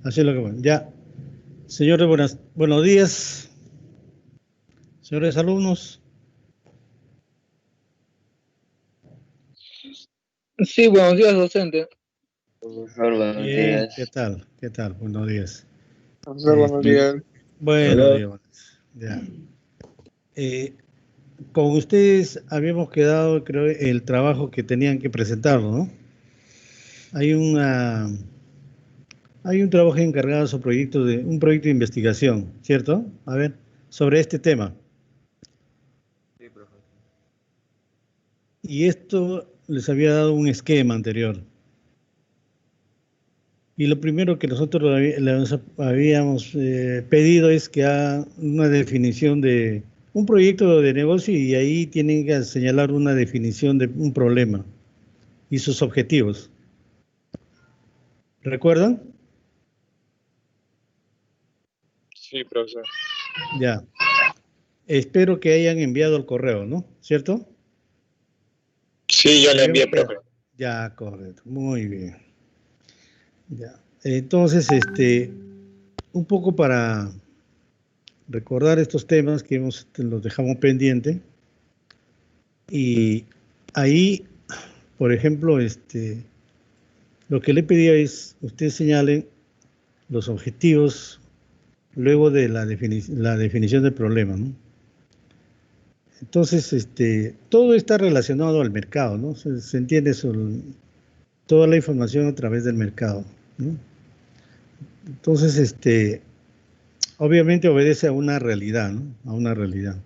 Así es lo que bueno. Ya, señores, buenos días, señores alumnos. Sí, buenos días, docente. Profesor, buenos Bien, días. ¿qué tal? ¿Qué tal? Buenos días. Profesor, buenos días. Buenos días. Ya. Con ustedes habíamos quedado, creo, el trabajo que tenían que presentar, ¿no? Hay un trabajo encargado sobre un proyecto de investigación, ¿cierto? A ver, sobre este tema. Sí, profesor. Y esto les había dado un esquema anterior. Y lo primero que nosotros les habíamos pedido es que haga una definición de un proyecto de negocio y ahí tienen que señalar una definición de un problema y sus objetivos. ¿Recuerdan? Sí, profesor. Ya. Espero que hayan enviado el correo, ¿no? ¿Cierto? Sí, yo le envié, profe. Ya, correcto. Muy bien. Ya. Entonces, un poco para recordar estos temas que los dejamos pendientes. Y ahí, por ejemplo, lo que le pedía es, usted señalen los objetivos luego de la definición del problema, ¿no? Entonces, todo está relacionado al mercado, ¿no? Se entiende toda la información a través del mercado, ¿no? Entonces, obviamente obedece a una realidad, ¿no? A una realidad.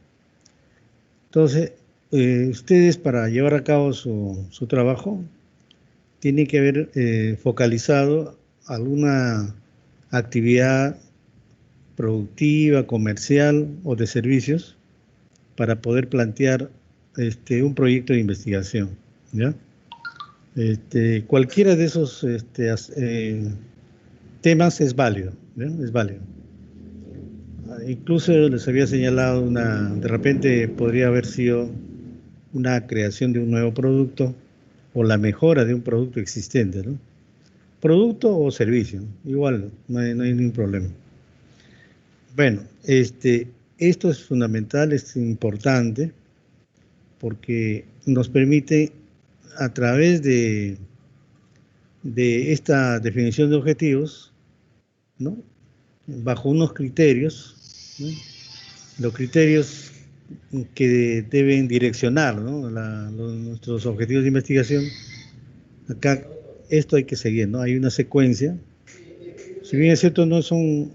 Entonces, ustedes para llevar a cabo su trabajo tienen que haber focalizado alguna actividad productiva, comercial o de servicios para poder plantear un proyecto de investigación, ¿ya? Cualquiera de esos temas es válido, ¿ya? Es válido. Incluso les había señalado de repente podría haber sido una creación de un nuevo producto o la mejora de un producto existente, ¿no? Producto o servicio, ¿no? Igual, no hay ningún problema. Bueno, esto es fundamental, es importante, porque nos permite, a través de esta definición de objetivos, ¿no? Bajo unos criterios, ¿no? Los criterios que deben direccionar, ¿no? Nuestros objetivos de investigación. Acá esto hay que seguir, ¿no? Hay una secuencia. Si bien es cierto, no son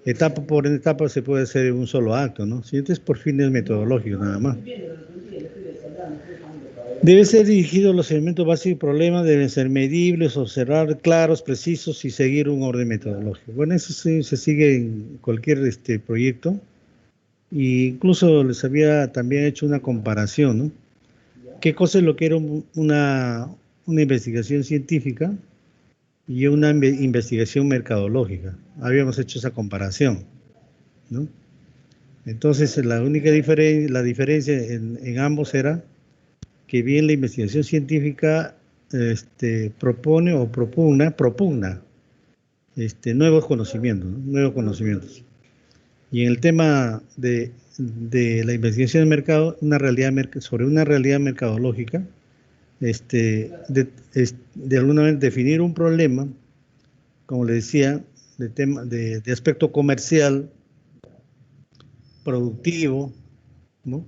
etapa por etapa se puede hacer en un solo acto, ¿no? Si es por fines metodológicos nada más. Debe ser dirigido los elementos básicos y problemas, deben ser medibles, observar claros, precisos y seguir un orden metodológico. Bueno, eso sí, se sigue en cualquier proyecto. E incluso les había también hecho una comparación, ¿no? ¿Qué cosa es lo que era una investigación científica y una investigación mercadológica? Habíamos hecho esa comparación, ¿no? Entonces, la única diferencia en ambos era que bien la investigación científica propone o propugna nuevos conocimientos, ¿no? Nuevos conocimientos. Y en el tema de la investigación de mercado, sobre una realidad mercadológica, de alguna manera definir un problema, como le decía, de aspecto comercial, productivo, ¿no?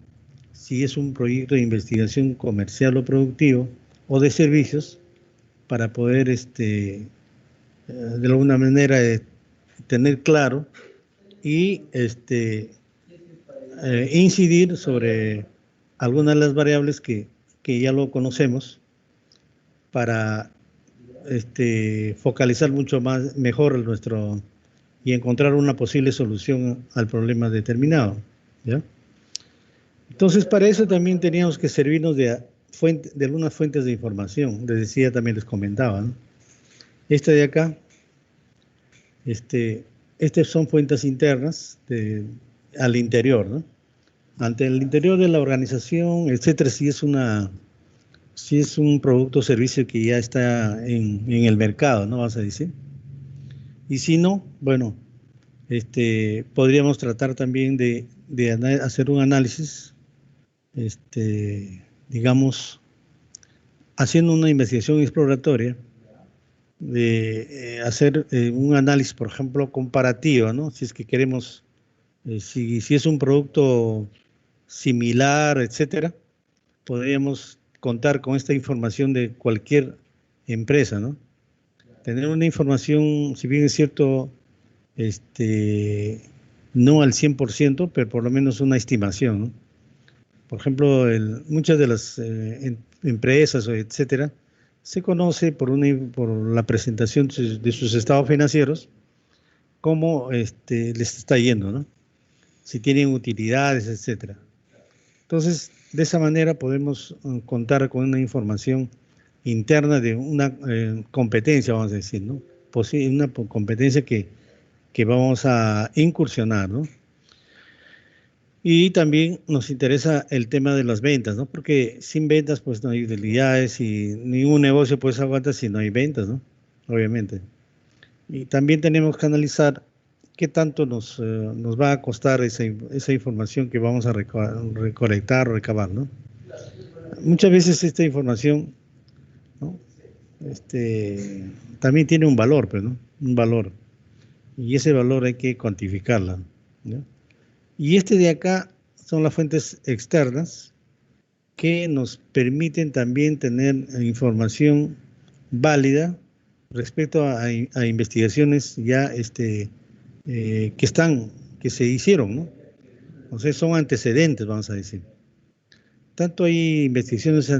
Si es un proyecto de investigación comercial o productivo, o de servicios, para poder de alguna manera tener claro y incidir sobre algunas de las variables que ya lo conocemos para focalizar mucho mejor y encontrar una posible solución al problema determinado, ¿ya? Entonces, para eso también teníamos que servirnos de algunas fuentes de información. Les decía, también les comentaba, ¿no? Esta de acá, estas son fuentes internas al interior, ¿no? Ante el interior de la organización, etcétera, si es un producto o servicio que ya está en el mercado, ¿no? Vas a decir. Y si no, bueno, podríamos tratar también de hacer un análisis, digamos, haciendo una investigación exploratoria, de hacer un análisis, por ejemplo, comparativo, ¿no? Si es que queremos, si es un producto similar, etcétera, podríamos contar con esta información de cualquier empresa, ¿no? Tener una información, si bien es cierto, no al 100%, pero por lo menos una estimación, ¿no? Por ejemplo, muchas de las empresas, etcétera, se conoce por la presentación de sus estados financieros, cómo les está yendo, ¿no? Si tienen utilidades, etcétera. Entonces, de esa manera podemos contar con una información interna de una competencia, vamos a decir, ¿no? Una competencia que vamos a incursionar, ¿no? Y también nos interesa el tema de las ventas, ¿no? Porque sin ventas, pues no hay utilidades y ningún negocio pues aguanta si no hay ventas, ¿no? Obviamente. Y también tenemos que analizar qué tanto nos va a costar esa información que vamos a recolectar o recabar, ¿no? Muchas veces esta información, ¿no? También tiene un valor, pues, ¿no? Un valor. Y ese valor hay que cuantificarla, ¿no? Y de acá son las fuentes externas que nos permiten también tener información válida respecto a investigaciones ya que se hicieron, ¿no? O sea, son antecedentes, vamos a decir. Tanto hay investigaciones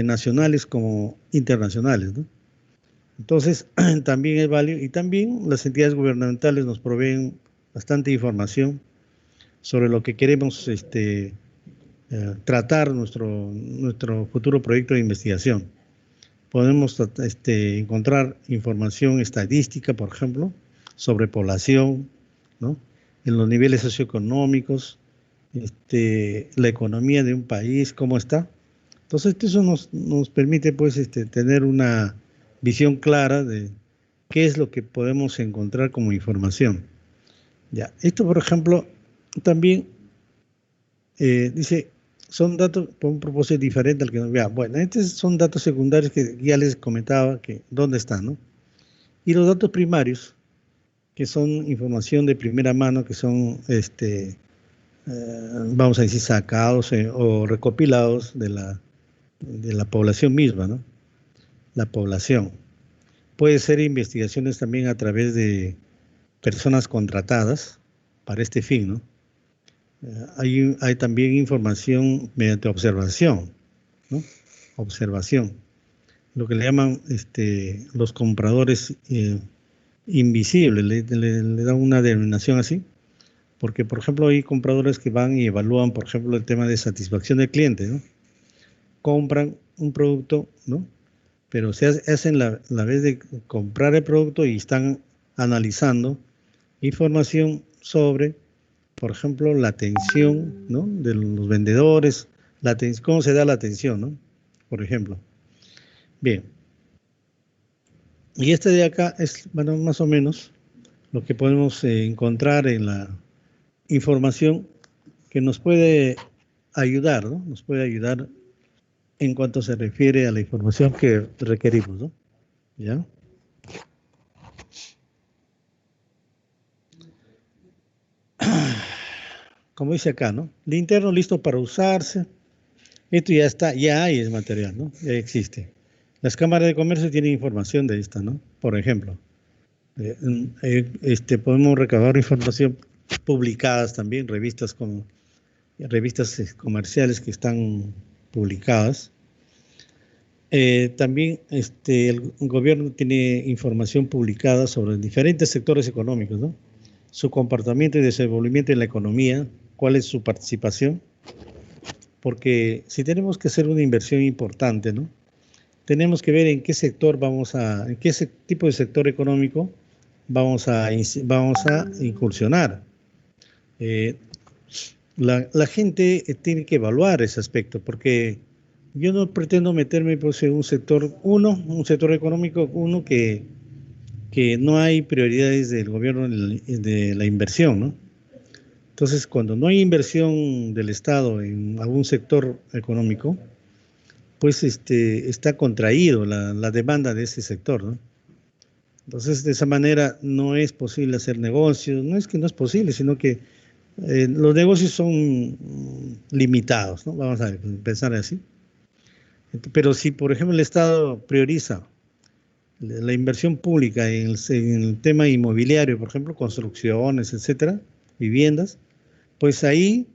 nacionales como internacionales, ¿no? Entonces, también es válido, y también las entidades gubernamentales nos proveen bastante información sobre lo que queremos tratar nuestro futuro proyecto de investigación. Podemos encontrar información estadística, por ejemplo, sobre población, ¿no? En los niveles socioeconómicos, la economía de un país, cómo está. Entonces, eso nos permite, pues, tener una visión clara de qué es lo que podemos encontrar como información. Ya, esto, por ejemplo, también dice, son datos por un propósito diferente al que nos vea. Bueno, estos son datos secundarios que ya les comentaba que dónde están, ¿no? Y los datos primarios, que son información de primera mano, que son, vamos a decir, sacados o recopilados de la población misma, ¿no? La población. Puede ser investigaciones también a través de personas contratadas, para este fin, ¿no? Hay también información mediante observación, ¿no? Observación, lo que le llaman los compradores invisibles, le dan una denominación así, porque, por ejemplo, hay compradores que van y evalúan, por ejemplo, el tema de satisfacción del cliente, ¿no? Compran un producto, ¿no? Pero se hacen la vez de comprar el producto y están analizando información sobre, por ejemplo, la atención, ¿no? De los vendedores, cómo se da la atención, ¿no? Por ejemplo. Bien. Y este de acá es, bueno, más o menos lo que podemos encontrar en la información que nos puede ayudar, ¿no? Nos puede ayudar en cuanto se refiere a la información que requerimos, ¿no? ¿Ya? Como dice acá, ¿no? Linterno listo para usarse. Esto ya está, ya hay, es material, ¿no? Ya existe. Las cámaras de comercio tienen información de esta, ¿no? Por ejemplo, podemos recabar información publicadas también, revistas comerciales que están publicadas. También el gobierno tiene información publicada sobre diferentes sectores económicos, ¿no? Su comportamiento y desenvolvimiento en la economía, cuál es su participación, porque si tenemos que hacer una inversión importante, ¿no? Tenemos que ver en qué sector en qué tipo de sector económico vamos a incursionar. La gente tiene que evaluar ese aspecto, porque yo no pretendo meterme pues, en un sector económico que no hay prioridades del gobierno de la inversión, ¿no? Entonces, cuando no hay inversión del Estado en algún sector económico, pues está contraído la demanda de ese sector, ¿no? Entonces, de esa manera no es posible hacer negocios, no es que no es posible, sino que los negocios son limitados, ¿no? Vamos a pensar así. Pero si, por ejemplo, el Estado prioriza la inversión pública en el tema inmobiliario, por ejemplo, construcciones, etcétera, viviendas, pues ahí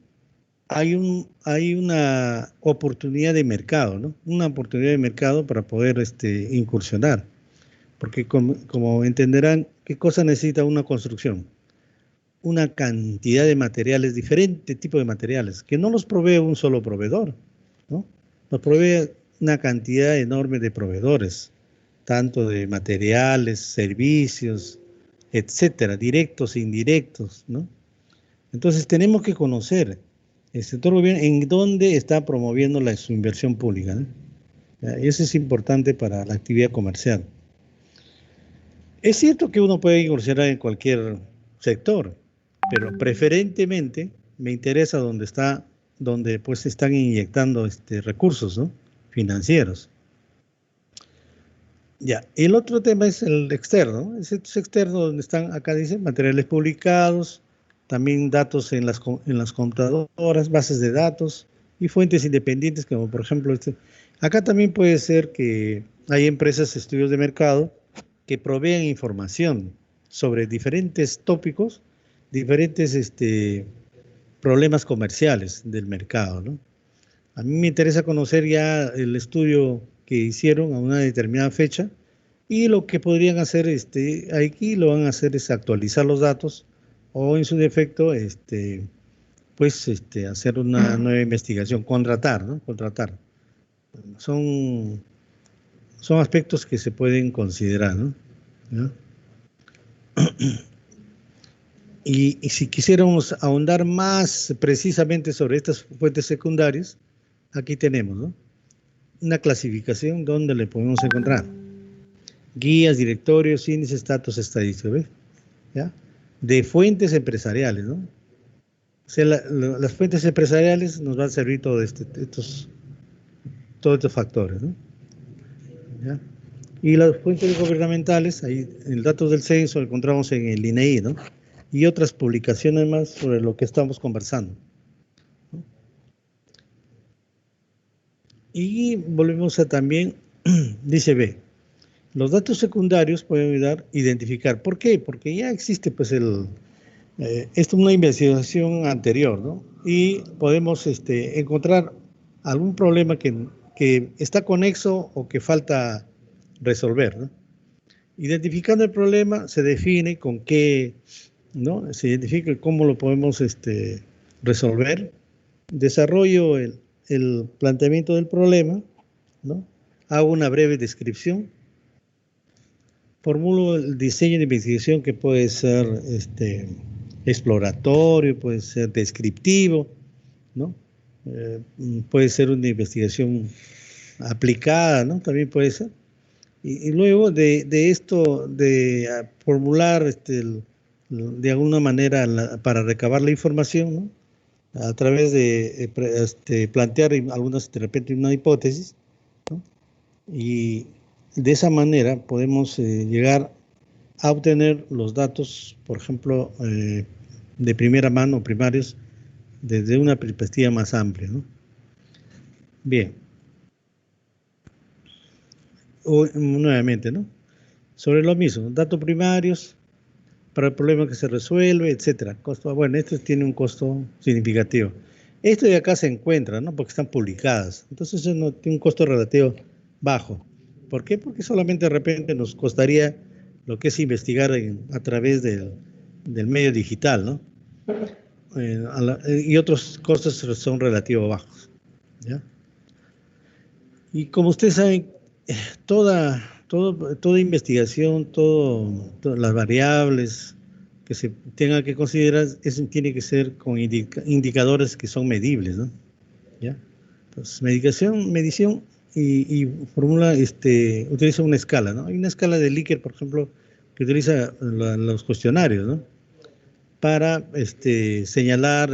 hay una oportunidad de mercado, ¿no? Una oportunidad de mercado para poder incursionar. Porque como entenderán, ¿qué cosa necesita una construcción? Una cantidad de materiales, diferente tipo de materiales, que no los provee un solo proveedor, ¿no? Los provee una cantidad enorme de proveedores, tanto de materiales, servicios, etcétera, directos e indirectos, ¿no? Entonces tenemos que conocer el sector gobierno en dónde está promoviendo su inversión pública, ¿no? Y eso es importante para la actividad comercial. Es cierto que uno puede incursionar en cualquier sector, pero preferentemente me interesa donde pues se están inyectando recursos, ¿no? Financieros. Ya, el otro tema es el externo, ¿no? Es externo donde están, acá dice, materiales publicados, también datos en las computadoras, bases de datos y fuentes independientes, como por ejemplo, acá también puede ser que hay empresas, estudios de mercado, que proveen información sobre diferentes tópicos, diferentes problemas comerciales del mercado, ¿no? A mí me interesa conocer ya el estudio que hicieron a una determinada fecha y lo que podrían hacer aquí lo van a hacer es actualizar los datos o en su defecto hacer una nueva investigación, contratar, ¿no? Contratar. Son aspectos que se pueden considerar, ¿no? ¿Ya? Y si quisiéramos ahondar más precisamente sobre estas fuentes secundarias, aquí tenemos, ¿no? Una clasificación donde le podemos encontrar guías, directorios, índices, datos estadísticos, ¿ves? ¿Ya? De fuentes empresariales, ¿no? O sea, las fuentes empresariales nos van a servir todos estos factores, ¿no? ¿Ya? Y las fuentes gubernamentales, ahí en datos del censo encontramos en el INEI, ¿no? Y otras publicaciones más sobre lo que estamos conversando, ¿no? Y volvemos a también, dice B, los datos secundarios pueden ayudar a identificar. ¿Por qué? Porque ya existe pues Esto es una investigación anterior, ¿no? Y podemos encontrar algún problema que está conexo o que falta resolver, ¿no? Identificando el problema, se define con qué, ¿no? Se identifica cómo lo podemos resolver. Desarrollo el planteamiento del problema, ¿no? Hago una breve descripción. Formulo el diseño de investigación que puede ser exploratorio, puede ser descriptivo, ¿no? Puede ser una investigación aplicada, ¿no? También puede ser. Y luego de esto, de formular de alguna manera para recabar la información, ¿no? A través de plantear algunas, de repente, una hipótesis, ¿no? Y de esa manera podemos llegar a obtener los datos, por ejemplo, de primera mano, primarios, desde una perspectiva más amplia, ¿no? Bien. Nuevamente, ¿no? Sobre lo mismo, datos primarios para el problema que se resuelve, etcétera. Costo, bueno, esto tiene un costo significativo. Esto de acá se encuentra, ¿no? Porque están publicadas. Entonces eso no tiene un costo relativo bajo. ¿Por qué? Porque solamente de repente nos costaría lo que es investigar a través del medio digital, ¿no? Y otros costos son relativos bajos, ¿ya? Y como ustedes saben, toda investigación, todas las variables que se tengan que considerar, eso tiene que ser con indicadores que son medibles, ¿no? ¿Ya? Entonces, medición y formula, utiliza una escala, ¿no? Hay una escala de Likert, por ejemplo, que utiliza los cuestionarios, ¿no? Para señalar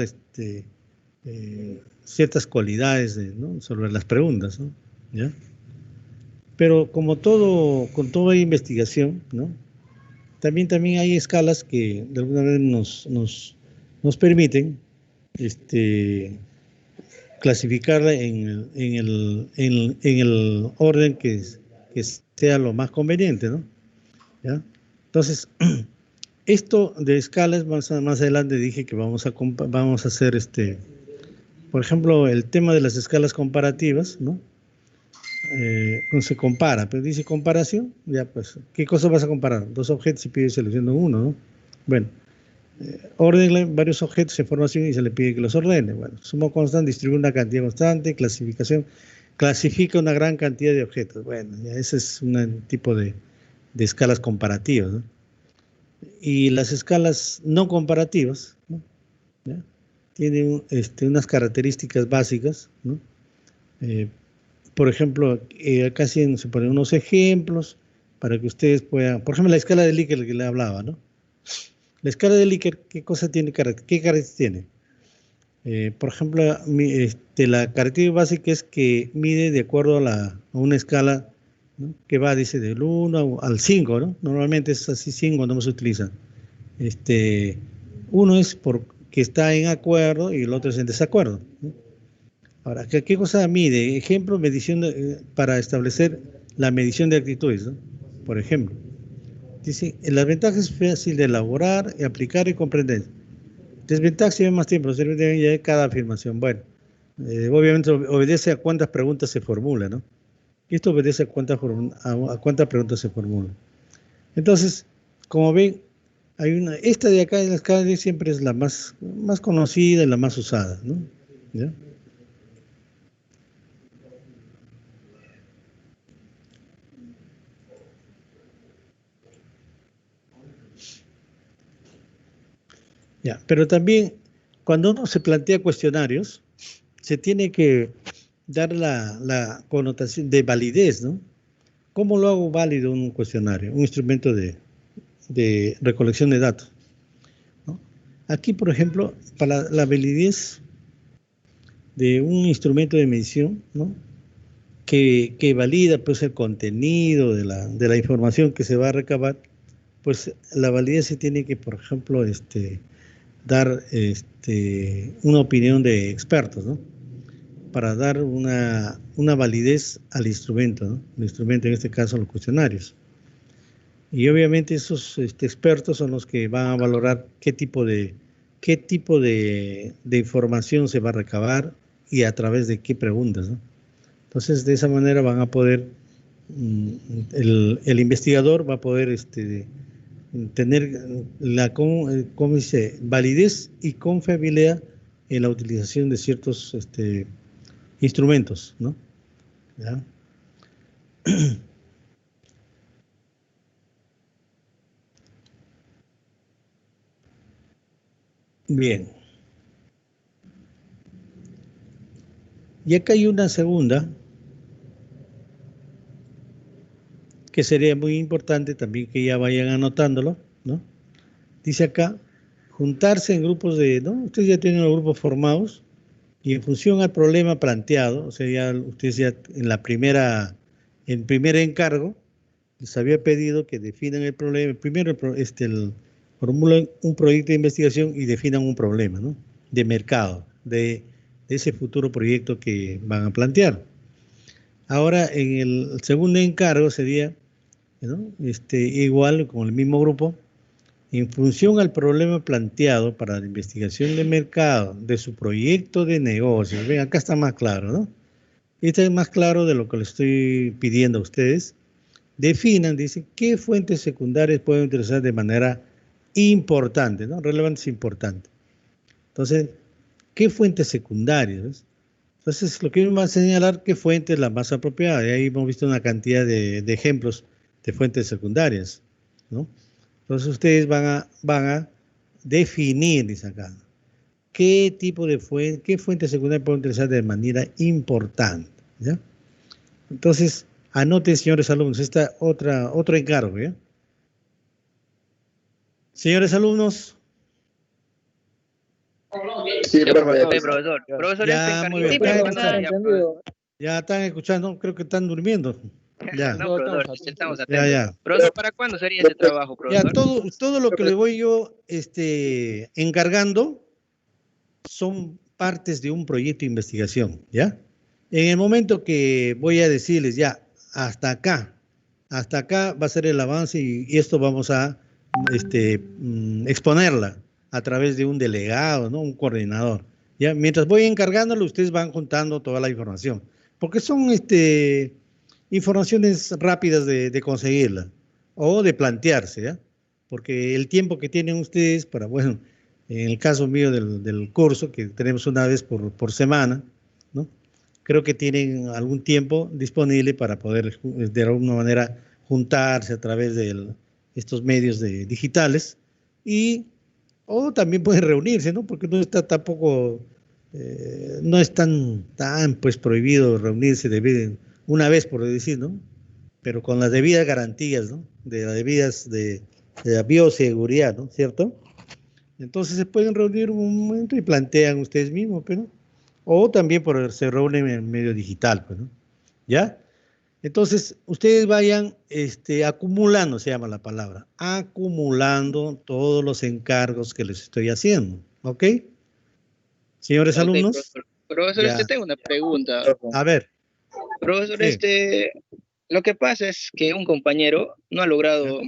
ciertas cualidades, ¿no? Sobre las preguntas, ¿no? ¿Ya? Pero como con toda investigación, ¿no? También hay escalas que de alguna manera nos permiten clasificarla en el orden que sea lo más conveniente, ¿no? ¿Ya? Entonces, esto de escalas, más adelante dije que vamos a hacer, por ejemplo, el tema de las escalas comparativas, ¿no? Se compara, pero dice comparación, ya pues, ¿qué cosa vas a comparar? Dos objetos y pide seleccionando uno, ¿no? Bueno, ordene varios objetos en formación y se le pide que los ordene. Bueno, suma constante, distribuye una cantidad constante, clasificación, clasifica una gran cantidad de objetos. Bueno, ya ese es un tipo de escalas comparativas, ¿no? Y las escalas no comparativas, ¿no? ¿Ya? Tienen unas características básicas, ¿no? Por ejemplo, acá se ponen unos ejemplos para que ustedes puedan, por ejemplo, la escala de Likert que le hablaba, ¿no? La escala de Likert, ¿qué cosa tiene? ¿Qué características tiene? Por ejemplo, la característica básica es que mide de acuerdo a una escala, ¿no? Que va, dice, del 1 al 5, ¿no? Normalmente es así 5 no se utiliza. Uno es porque está en acuerdo y el otro es en desacuerdo, ¿no? Ahora, ¿qué cosa mide? Ejemplo, medición para establecer la medición de actitudes, ¿no? Por ejemplo, dice, las ventajas es fácil de elaborar, aplicar y comprender. Desventajas lleva más tiempo, de cada afirmación. Bueno, obviamente obedece a cuántas preguntas se formulan, ¿no? Y esto obedece a cuántas preguntas se formulan. Entonces, como ven, esta de acá en la escala de siempre es la más conocida y la más usada, ¿no? ¿Ya? Ya, pero también cuando uno se plantea cuestionarios, se tiene que dar la connotación de validez, ¿no? ¿Cómo lo hago válido un cuestionario, un instrumento de recolección de datos, ¿no? Aquí, por ejemplo, para la validez de un instrumento de medición, ¿no? Que valida pues el contenido de la información que se va a recabar, pues la validez se tiene que, por ejemplo, dar una opinión de expertos, ¿no? Para dar una validez al instrumento, ¿no? El instrumento, en este caso, los cuestionarios. Y obviamente esos expertos son los que van a valorar qué tipo de información se va a recabar y a través de qué preguntas, ¿no? Entonces, de esa manera van a poder, el investigador va a poder tener ¿cómo dice? Validez y confiabilidad en la utilización de ciertos instrumentos, ¿no? ¿Ya? Bien. Y acá hay una segunda que sería muy importante también que ya vayan anotándolo, ¿no? Dice acá, juntarse en grupos ¿no? Ustedes ya tienen los grupos formados y en función al problema planteado, o sea, ya ustedes ya en primer encargo, les había pedido que definan el problema, primero formulen un proyecto de investigación y definan un problema, ¿no? De mercado, de ese futuro proyecto que van a plantear. Ahora, en el segundo encargo sería, ¿no? Igual, con el mismo grupo, en función al problema planteado para la investigación de mercado de su proyecto de negocio. Ven, acá está más claro, ¿no? Este es más claro de lo que le estoy pidiendo a ustedes. Definan, dice, qué fuentes secundarias pueden utilizar de manera importante, ¿no? Relevante es importante. Entonces, ¿qué fuentes secundarias? ¿Ves? Entonces, lo que va a señalar qué fuente es la más apropiada. Y ahí hemos visto una cantidad de ejemplos de fuentes secundarias, ¿no? Entonces, ustedes van a definir, dice acá, qué tipo de qué fuente secundaria pueden utilizar de manera importante, ¿ya? Entonces, anoten, señores alumnos, otro encargo, ¿ya? Señores alumnos. Sí, profesor. Profesor. Profesor, Ya, muy bien. Ya están escuchando, creo que están durmiendo. Ya. No, profesor, estamos Ya, atentos. ya. Profesor, ¿para cuándo sería ese trabajo, Ya, profesor? todo lo que le voy yo encargando son partes de un proyecto de investigación, ¿ya? En el momento que voy a decirles ya, hasta acá va a ser el avance y esto vamos a exponerla a través de un delegado, ¿no? Un coordinador, ¿ya? Mientras voy encargándolo, ustedes van juntando toda la información, porque son informaciones rápidas de conseguirla o de plantearse, ¿ya? Porque el tiempo que tienen ustedes para, bueno, en el caso mío del curso, que tenemos una vez por semana, ¿no? Creo que tienen algún tiempo disponible para poder de alguna manera juntarse a través de estos medios digitales o también pueden reunirse, ¿no? Porque no está tampoco, no es tan pues prohibido reunirse una vez por decir, ¿no? Pero con las debidas garantías, ¿no? De la bioseguridad, ¿no? ¿Cierto? Entonces se pueden reunir un momento y plantean ustedes mismos, pero o también se reúnen en medio digital, pues, ¿no? ¿Ya? Entonces, ustedes vayan acumulando, se llama la palabra, acumulando todos los encargos que les estoy haciendo, ¿ok? Señores alumnos. Profesor. Profesor, Ya. tengo una pregunta. A ver. Profesor, Sí. lo que pasa es que un compañero no ha logrado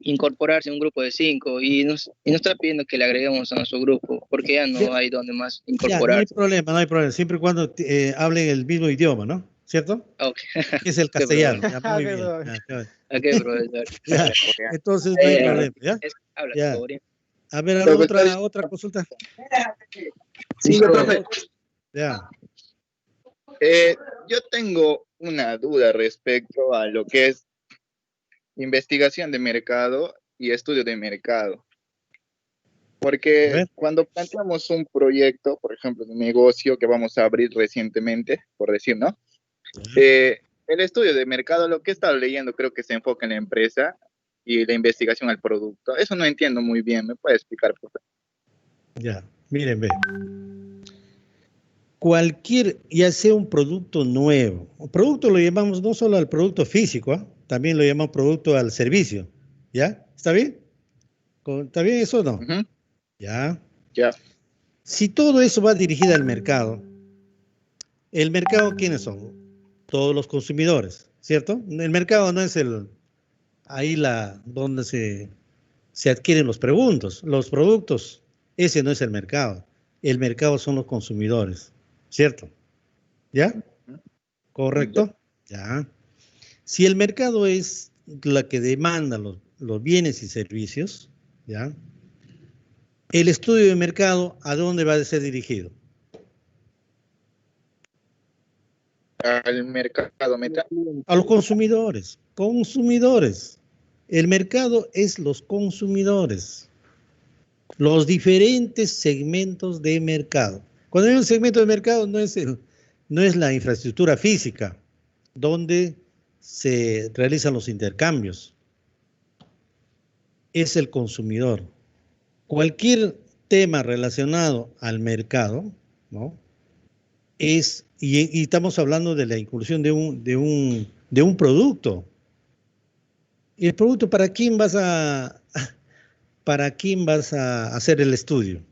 incorporarse a un grupo de 5 y nos está pidiendo que le agreguemos a nuestro grupo porque ya no hay donde más Ya, no hay incorporarse. problema, siempre y cuando hablen el mismo idioma, ¿no? ¿Cierto? Okay. Que es el castellano. Ya, muy bien. Ok, profesor. Ya, entonces no hay problema, ¿ya? Habla Ya. coreano. A ver, otra consulta. Sí, profe. Ya. Yo tengo una duda respecto a lo que es investigación de mercado y estudio de mercado. Porque cuando planteamos un proyecto, por ejemplo, de negocio que vamos a abrir recientemente, por decir, ¿no? El estudio de mercado, lo que he estado leyendo, creo que se enfoca en la empresa y la investigación al producto. Eso no entiendo muy bien. ¿Me puede explicar, por favor? Ya, miren, ve. Ya sea un producto nuevo, producto lo llamamos no solo al producto físico, ¿eh? También lo llamamos producto al servicio, ¿ya? ¿Está bien? ¿Está bien eso o no? Ya. Ya. Si todo eso va dirigido al mercado, ¿el mercado quiénes son? Todos los consumidores, ¿cierto? El mercado no es ahí donde se adquieren los productos. Ese no es el mercado. El mercado son los consumidores, ¿cierto? ¿Ya? ¿Correcto? Ya. Si el mercado es la que demanda los bienes y servicios, ¿ya? El estudio de mercado, ¿a dónde va a ser dirigido? Al mercado meta. A los consumidores. Consumidores. El mercado es los consumidores. Los diferentes segmentos de mercado. Cuando hay un segmento de mercado no es la infraestructura física donde se realizan los intercambios. Es el consumidor. Cualquier tema relacionado al mercado, ¿no? Y estamos hablando de la inclusión de un producto. ¿Y el producto para quién vas a hacer el estudio?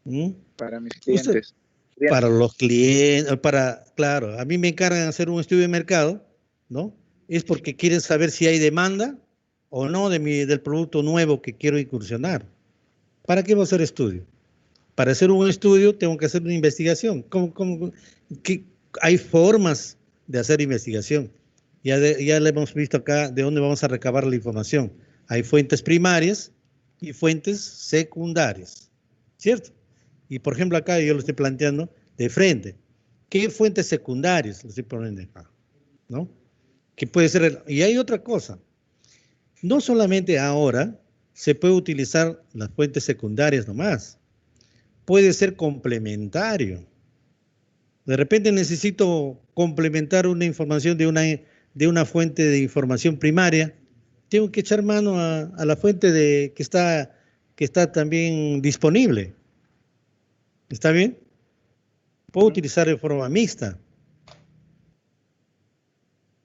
¿Mm? Para mis clientes. Para los clientes, claro, a mí me encargan hacer un estudio de mercado, ¿no? Es porque quieren saber si hay demanda o no del producto nuevo que quiero incursionar. ¿Para qué voy a hacer estudio? Para hacer un estudio tengo que hacer una investigación. Hay formas de hacer investigación. Ya le hemos visto acá de dónde vamos a recabar la información. Hay fuentes primarias y fuentes secundarias, ¿cierto? Y por ejemplo acá yo lo estoy planteando de frente. ¿Qué fuentes secundarias? Lo estoy poniendo acá, ¿no? Que puede ser, y hay otra cosa. No solamente ahora se puede utilizar las fuentes secundarias nomás. Puede ser complementario. De repente necesito complementar una información de una fuente de información primaria. Tengo que echar mano a la fuente que está también disponible. ¿Está bien? Puedo utilizar de forma mixta.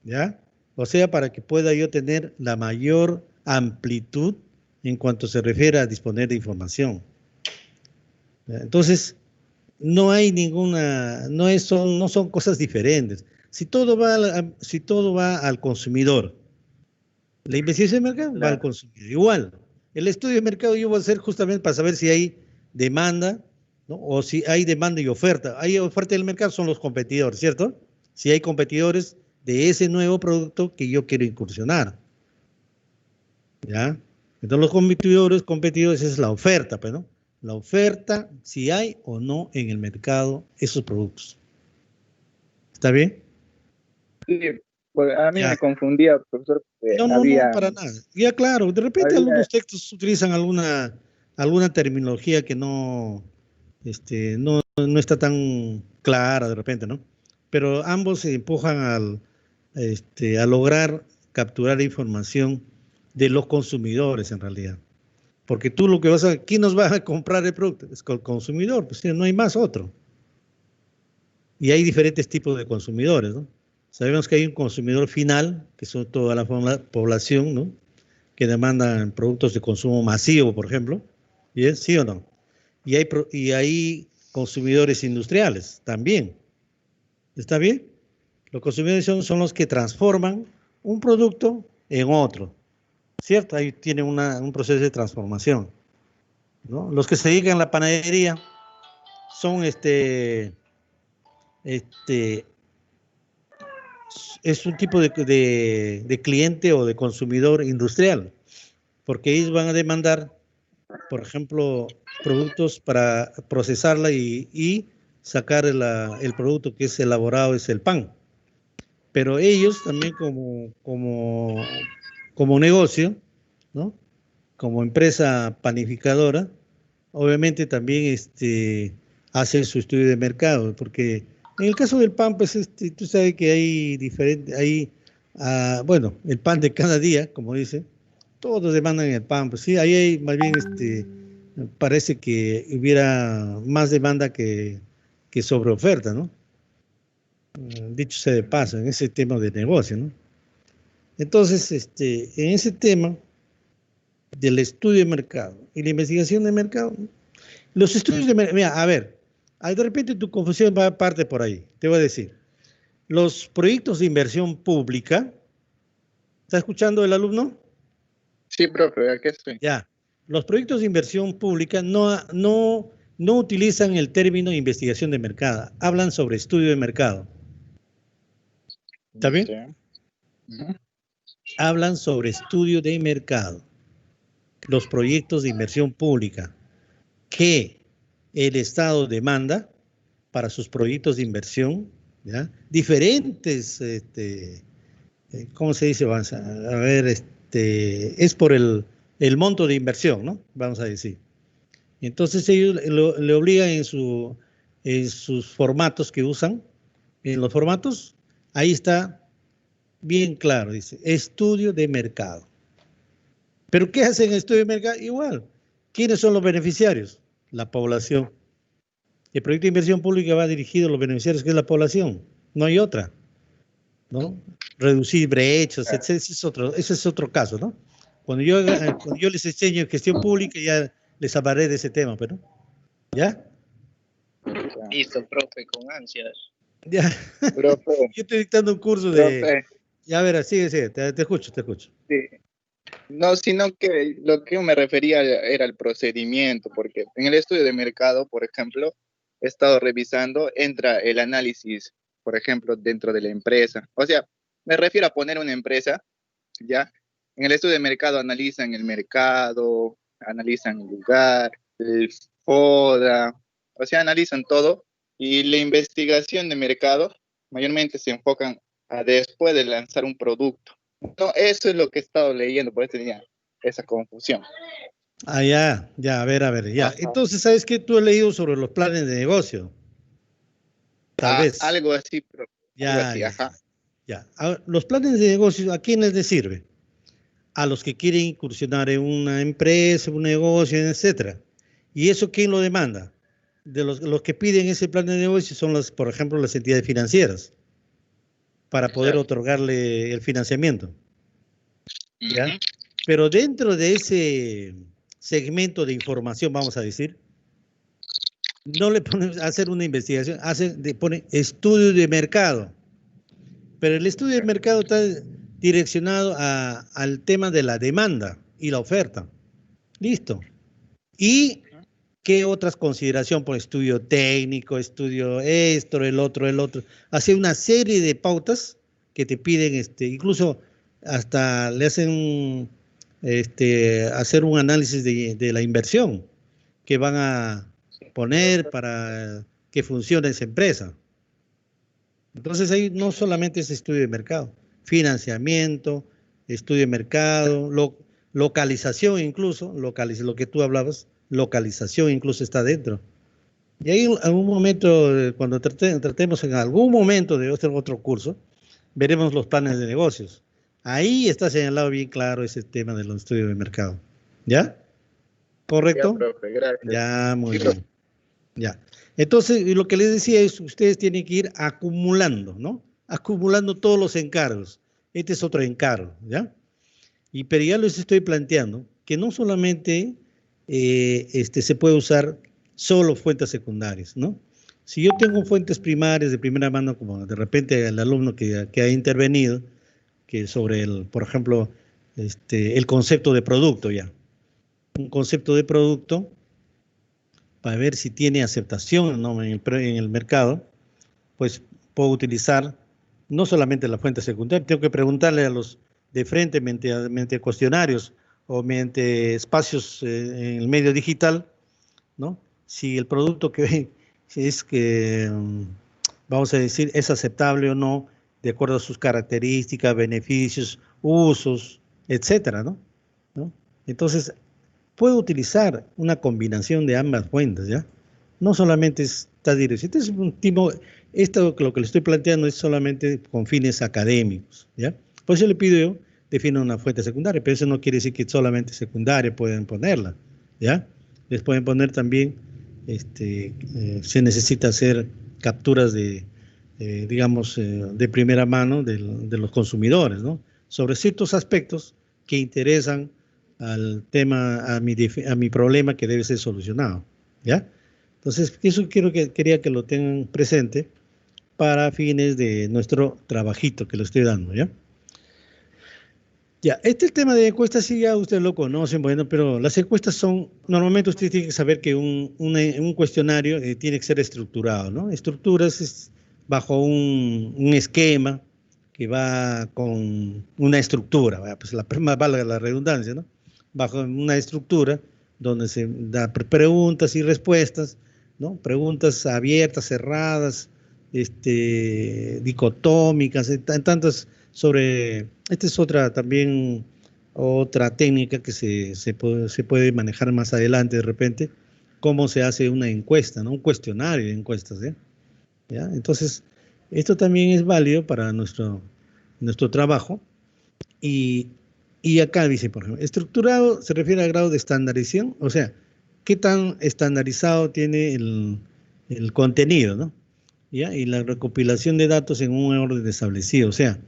¿Ya? O sea, para que pueda yo tener la mayor amplitud en cuanto se refiere a disponer de información. ¿Ya? Entonces, no hay no son cosas diferentes. Si todo va al consumidor, la investigación de mercado va al consumidor. Igual, el estudio de mercado yo voy a hacer justamente para saber si hay demanda, ¿no? O si hay demanda y oferta. Hay oferta del mercado, son los competidores, ¿cierto? Si hay competidores de ese nuevo producto que yo quiero incursionar. ¿Ya? Entonces los competidores es la oferta, pues, ¿no? La oferta, si hay o no en el mercado esos productos. ¿Está bien? Sí, pues a mí me confundía, profesor. No, para nada. Ya claro, de repente algunos textos utilizan alguna terminología que no está tan clara de repente, ¿no? Pero ambos se empujan a lograr capturar información de los consumidores en realidad. Porque tú lo que ¿quién nos va a comprar el producto? Es el consumidor, pues no hay más otro. Y hay diferentes tipos de consumidores, ¿no? Sabemos que hay un consumidor final, que son toda la población, ¿no? Que demandan productos de consumo masivo, por ejemplo. ¿Bien? ¿Sí o no? Y hay consumidores industriales también. ¿Está bien? Los consumidores son los que transforman un producto en otro. ¿Cierto? Ahí tiene un proceso de transformación, ¿no? Los que se dedican a la panadería son es un tipo de cliente o de consumidor industrial, porque ellos van a demandar, por ejemplo, productos para procesarla y sacar el producto que es elaborado, es el pan. Pero ellos también como negocio, ¿no? Como empresa panificadora, obviamente también hacen su estudio de mercado, porque en el caso del pan, pues tú sabes que bueno, el pan de cada día, como dice, todos demandan el pan, pues sí, ahí hay más bien parece que hubiera más demanda que sobre oferta, ¿no? Dicho sea de paso, en ese tema de negocio, ¿no? Entonces, en ese tema del estudio de mercado y la investigación de mercado, los estudios de mercado, mira, a ver, de repente tu confusión va a parte por ahí, te voy a decir, los proyectos de inversión pública ¿Está escuchando el alumno? Sí, profe, aquí estoy. Ya. Los proyectos de inversión pública no utilizan el término investigación de mercado, hablan sobre estudio de mercado. ¿Está bien? Sí. Hablan sobre estudio de mercado. Los proyectos de inversión pública que el Estado demanda para sus proyectos de inversión, ¿ya? Diferentes, ¿cómo se dice? Vamos a ver, es por el monto de inversión, ¿no? Vamos a decir. Entonces ellos le obligan en sus formatos que usan, en los formatos, ahí está bien claro, dice, estudio de mercado. ¿Pero qué hacen el estudio de mercado? Igual. ¿Quiénes son los beneficiarios? La población. El proyecto de inversión pública va dirigido a los beneficiarios, que es la población. No hay otra, ¿no? Reducir brechas, etc. Ese es otro caso, ¿no? Cuando yo les enseño gestión pública, ya les hablaré de ese tema, pero, ¿ya? Listo, profe, con ansias. Ya. Profe, Yo estoy dictando un curso de... Ya verás, sigue, te escucho. Sí. No, sino que lo que yo me refería era el procedimiento, porque en el estudio de mercado, por ejemplo, he estado revisando, entra el análisis, por ejemplo, dentro de la empresa. O sea, me refiero a poner una empresa, ¿ya? En el estudio de mercado analizan el mercado, analizan el lugar, el FODA, o sea, analizan todo. Y la investigación de mercado mayormente se enfocan a después de lanzar un producto. No, eso es lo que he estado leyendo, por eso tenía esa confusión. Ah, ya, a ver, ya. Ajá. Entonces, ¿sabes qué? Tú has leído sobre los planes de negocio. Tal vez. Algo así, pero algo Ya. así, ajá. Ahora, los planes de negocio, ¿a quiénes les sirve? A los que quieren incursionar en una empresa, un negocio, etcétera. ¿Y eso quién lo demanda? De los que piden ese plan de negocio son por ejemplo, las entidades financieras, para poder otorgarle el financiamiento. ¿Ya? Uh-huh. Pero dentro de ese segmento de información, vamos a decir, no le ponen a hacer una investigación, pone estudio de mercado. Pero el estudio de mercado está direccionado al tema de la demanda y la oferta. Listo. ¿Y qué otras consideraciones? Por estudio técnico, estudio esto, el otro. Hace una serie de pautas que te piden, incluso hasta le hacen hacer un análisis de la inversión que van a poner para que funcione esa empresa. Entonces ahí no solamente es estudio de mercado, financiamiento, estudio de mercado, localización incluso, lo que tú hablabas, localización incluso está dentro. Y ahí en algún momento, cuando tratemos en algún momento de hacer otro curso, veremos los planes de negocios. Ahí está señalado bien claro ese tema de los estudios de mercado. ¿Ya? ¿Correcto? Ya, profe, gracias. Ya, muy bien. Ya. Entonces, lo que les decía es, ustedes tienen que ir acumulando, ¿no? Acumulando todos los encargos. Este es otro encargo, ¿ya? Pero ya les estoy planteando que no solamente se puede usar solo fuentes secundarias, ¿no? Si yo tengo fuentes primarias de primera mano, como de repente el alumno que ha intervenido, que sobre por ejemplo, el concepto de producto ya. Un concepto de producto para ver si tiene aceptación, ¿no? en el mercado, pues puedo utilizar no solamente la fuente secundaria, tengo que preguntarle a los de frente mediante cuestionarios o mediante espacios en el medio digital, ¿no? Si el producto vamos a decir, es aceptable o no, de acuerdo a sus características, beneficios, usos, etcétera, ¿no? Entonces, puedo utilizar una combinación de ambas fuentes, ¿ya? No solamente está directo. Esto lo que le estoy planteando es solamente con fines académicos, ¿ya? Por eso le pido yo, defino una fuente secundaria, pero eso no quiere decir que solamente secundaria pueden ponerla, ¿ya? Les pueden poner también, se necesita hacer capturas digamos, de primera mano de los consumidores, ¿no? Sobre ciertos aspectos que interesan al tema, a mi problema que debe ser solucionado, ¿ya? Entonces, eso quería que lo tengan presente para fines de nuestro trabajito que le estoy dando, ¿ya? Ya, el tema de encuestas sí ya ustedes lo conocen, bueno, pero las encuestas son, normalmente usted tiene que saber que un cuestionario tiene que ser estructurado, ¿no? Estructuras es bajo un esquema que va con una estructura, ¿verdad? Pues más valga la redundancia, ¿no? Bajo una estructura donde se da preguntas y respuestas, ¿no? Preguntas abiertas, cerradas, dicotómicas, tantas sobre, esta es otra también, otra técnica que se puede manejar más adelante de repente, cómo se hace una encuesta, ¿no? Un cuestionario de encuestas, ¿ya? ¿Ya? Entonces, esto también es válido para nuestro trabajo y, y acá dice, por ejemplo, estructurado se refiere al grado de estandarización, o sea, qué tan estandarizado tiene el contenido, ¿no? ¿Ya? Y la recopilación de datos en un orden establecido, o sea,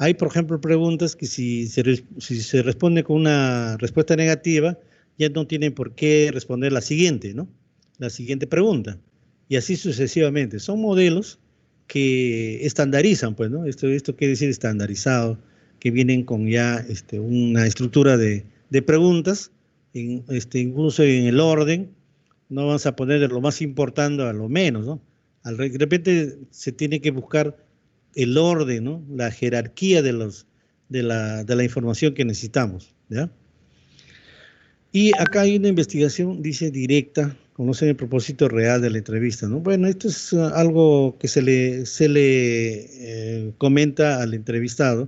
hay, por ejemplo, preguntas que si se responde con una respuesta negativa, ya no tienen por qué responder la siguiente, ¿no? La siguiente pregunta. Y así sucesivamente. Son modelos que estandarizan, pues, ¿no? Esto quiere decir estandarizado, que vienen con ya una estructura de preguntas, incluso en el orden, no vamos a poner de lo más importante a lo menos, ¿no? De repente se tiene que buscar el orden, ¿no? La jerarquía de la información que necesitamos, ¿ya? Y acá hay una investigación, dice directa, conocen el propósito real de la entrevista, ¿no? Bueno, esto es algo que se le comenta al entrevistado.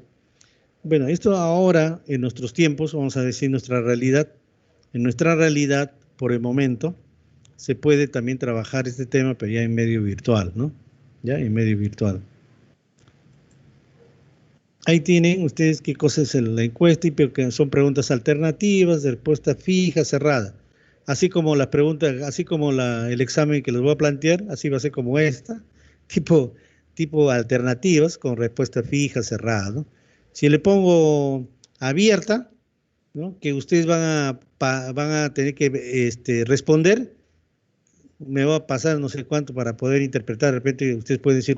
Bueno, esto ahora, en nuestros tiempos, vamos a decir en nuestra realidad, por el momento, se puede también trabajar este tema, pero ya en medio virtual, ¿no? Ya en medio virtual. Ahí tienen ustedes qué cosa es la encuesta, y que son preguntas alternativas, de respuesta fija, cerrada. Así como las preguntas, así como el examen que les voy a plantear, así va a ser como esta, tipo alternativas con respuesta fija, cerrada, ¿no? Si le pongo abierta, ¿no? Que ustedes van a tener que responder, me va a pasar no sé cuánto para poder interpretar. De repente ustedes pueden decir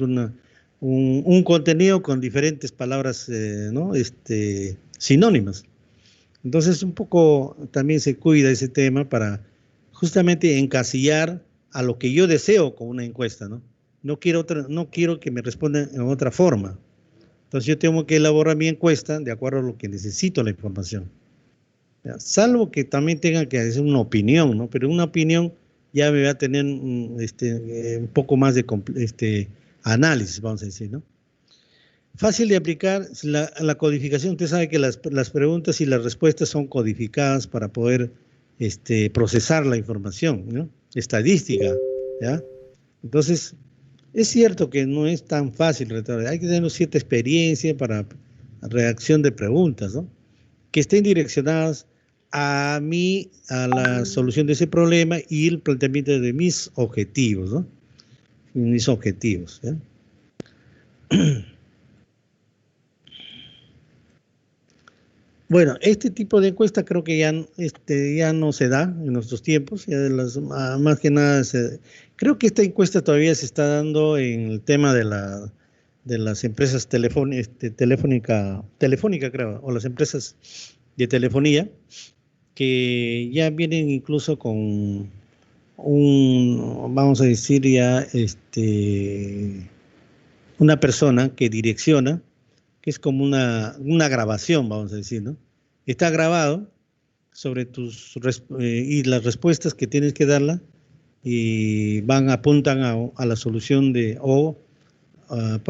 un contenido con diferentes palabras, ¿no? Sinónimas. Entonces, un poco también se cuida ese tema para justamente encasillar a lo que yo deseo con una encuesta, ¿no? No quiero que me respondan en otra forma. Entonces, yo tengo que elaborar mi encuesta de acuerdo a lo que necesito la información. ¿Ya? Salvo que también tenga que hacer una opinión, ¿no? Pero una opinión ya me va a tener un poco más de análisis, vamos a decir, ¿no? Fácil de aplicar, la codificación, usted sabe que las preguntas y las respuestas son codificadas para poder procesar la información, ¿no? Estadística, ¿ya? Entonces, es cierto que no es tan fácil, hay que tener cierta experiencia para redacción de preguntas, ¿no? Que estén direccionadas a la solución de ese problema y el planteamiento de mis objetivos, ¿no? Mis objetivos, ¿ya? Bueno, este tipo de encuesta creo que ya no se da en nuestros tiempos, más que nada, creo que esta encuesta todavía se está dando en el tema de las empresas telefónica, creo, o las empresas de telefonía, que ya vienen incluso con vamos a decir ya, una persona que direcciona, que es como una grabación, vamos a decir, ¿no? Está grabado sobre y las respuestas que tienes que darla y apuntan a la solución por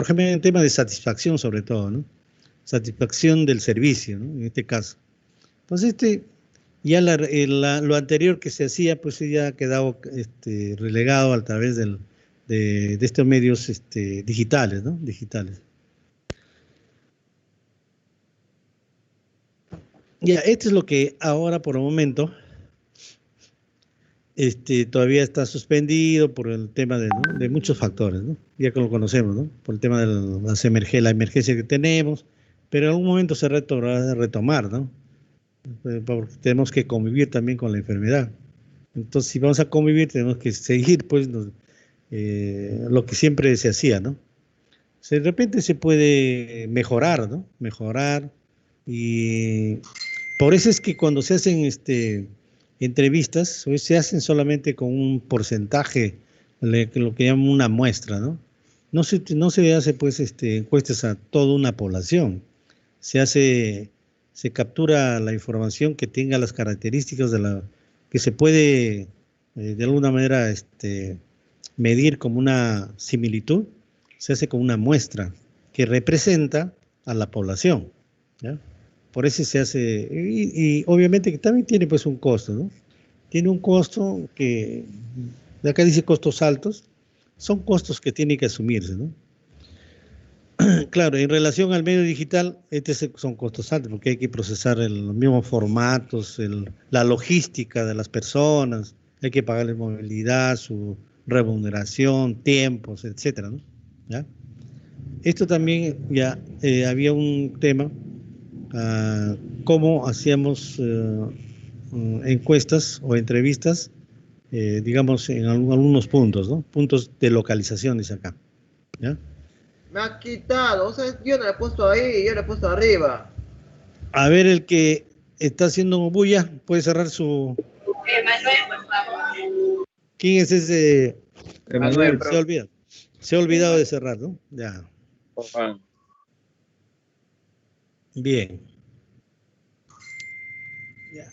ejemplo, en el tema de satisfacción sobre todo, ¿no? Satisfacción del servicio, ¿no? En este caso. Entonces, ya lo anterior que se hacía, pues ya ha quedado relegado a través de estos medios digitales, ¿no? Digitales. Ya, esto es lo que ahora por el momento todavía está suspendido por el tema de muchos factores, ¿no? Ya que lo conocemos, ¿no? Por el tema de la emergencia que tenemos, pero en algún momento se va a retomar, ¿no? Porque tenemos que convivir también con la enfermedad. Entonces, si vamos a convivir, tenemos que seguir, pues, lo que siempre se hacía, ¿no? De repente se puede mejorar, ¿no? Mejorar Y por eso es que cuando se hacen entrevistas, pues, se hacen solamente con un porcentaje, lo que llaman una muestra, ¿no? No se hace pues encuestas a toda una población. Se captura la información que tenga las características que se puede de alguna manera medir como una similitud, se hace con una muestra que representa a la población, ¿ya? Por eso se hace, y obviamente que también tiene pues un costo, ¿no? Tiene un costo que, de acá dice costos altos, son costos que tienen que asumirse, ¿no? Claro, en relación al medio digital, son costos altos porque hay que procesar los mismos formatos, la logística de las personas, hay que pagarles movilidad, su remuneración, tiempos, etcétera, ¿no? ¿Ya? Esto también ya había un tema, cómo hacíamos encuestas o entrevistas, digamos, en algunos puntos, ¿no? Puntos de localización, dice acá, ¿ya? Me ha quitado, o sea, yo no le he puesto ahí, yo le he puesto arriba. A ver, el que está haciendo bulla, puede cerrar su... Manuel, por favor. ¿Quién es ese? Emanuel, Se ha olvidado de cerrar, ¿no? Ya. Bien. Ya.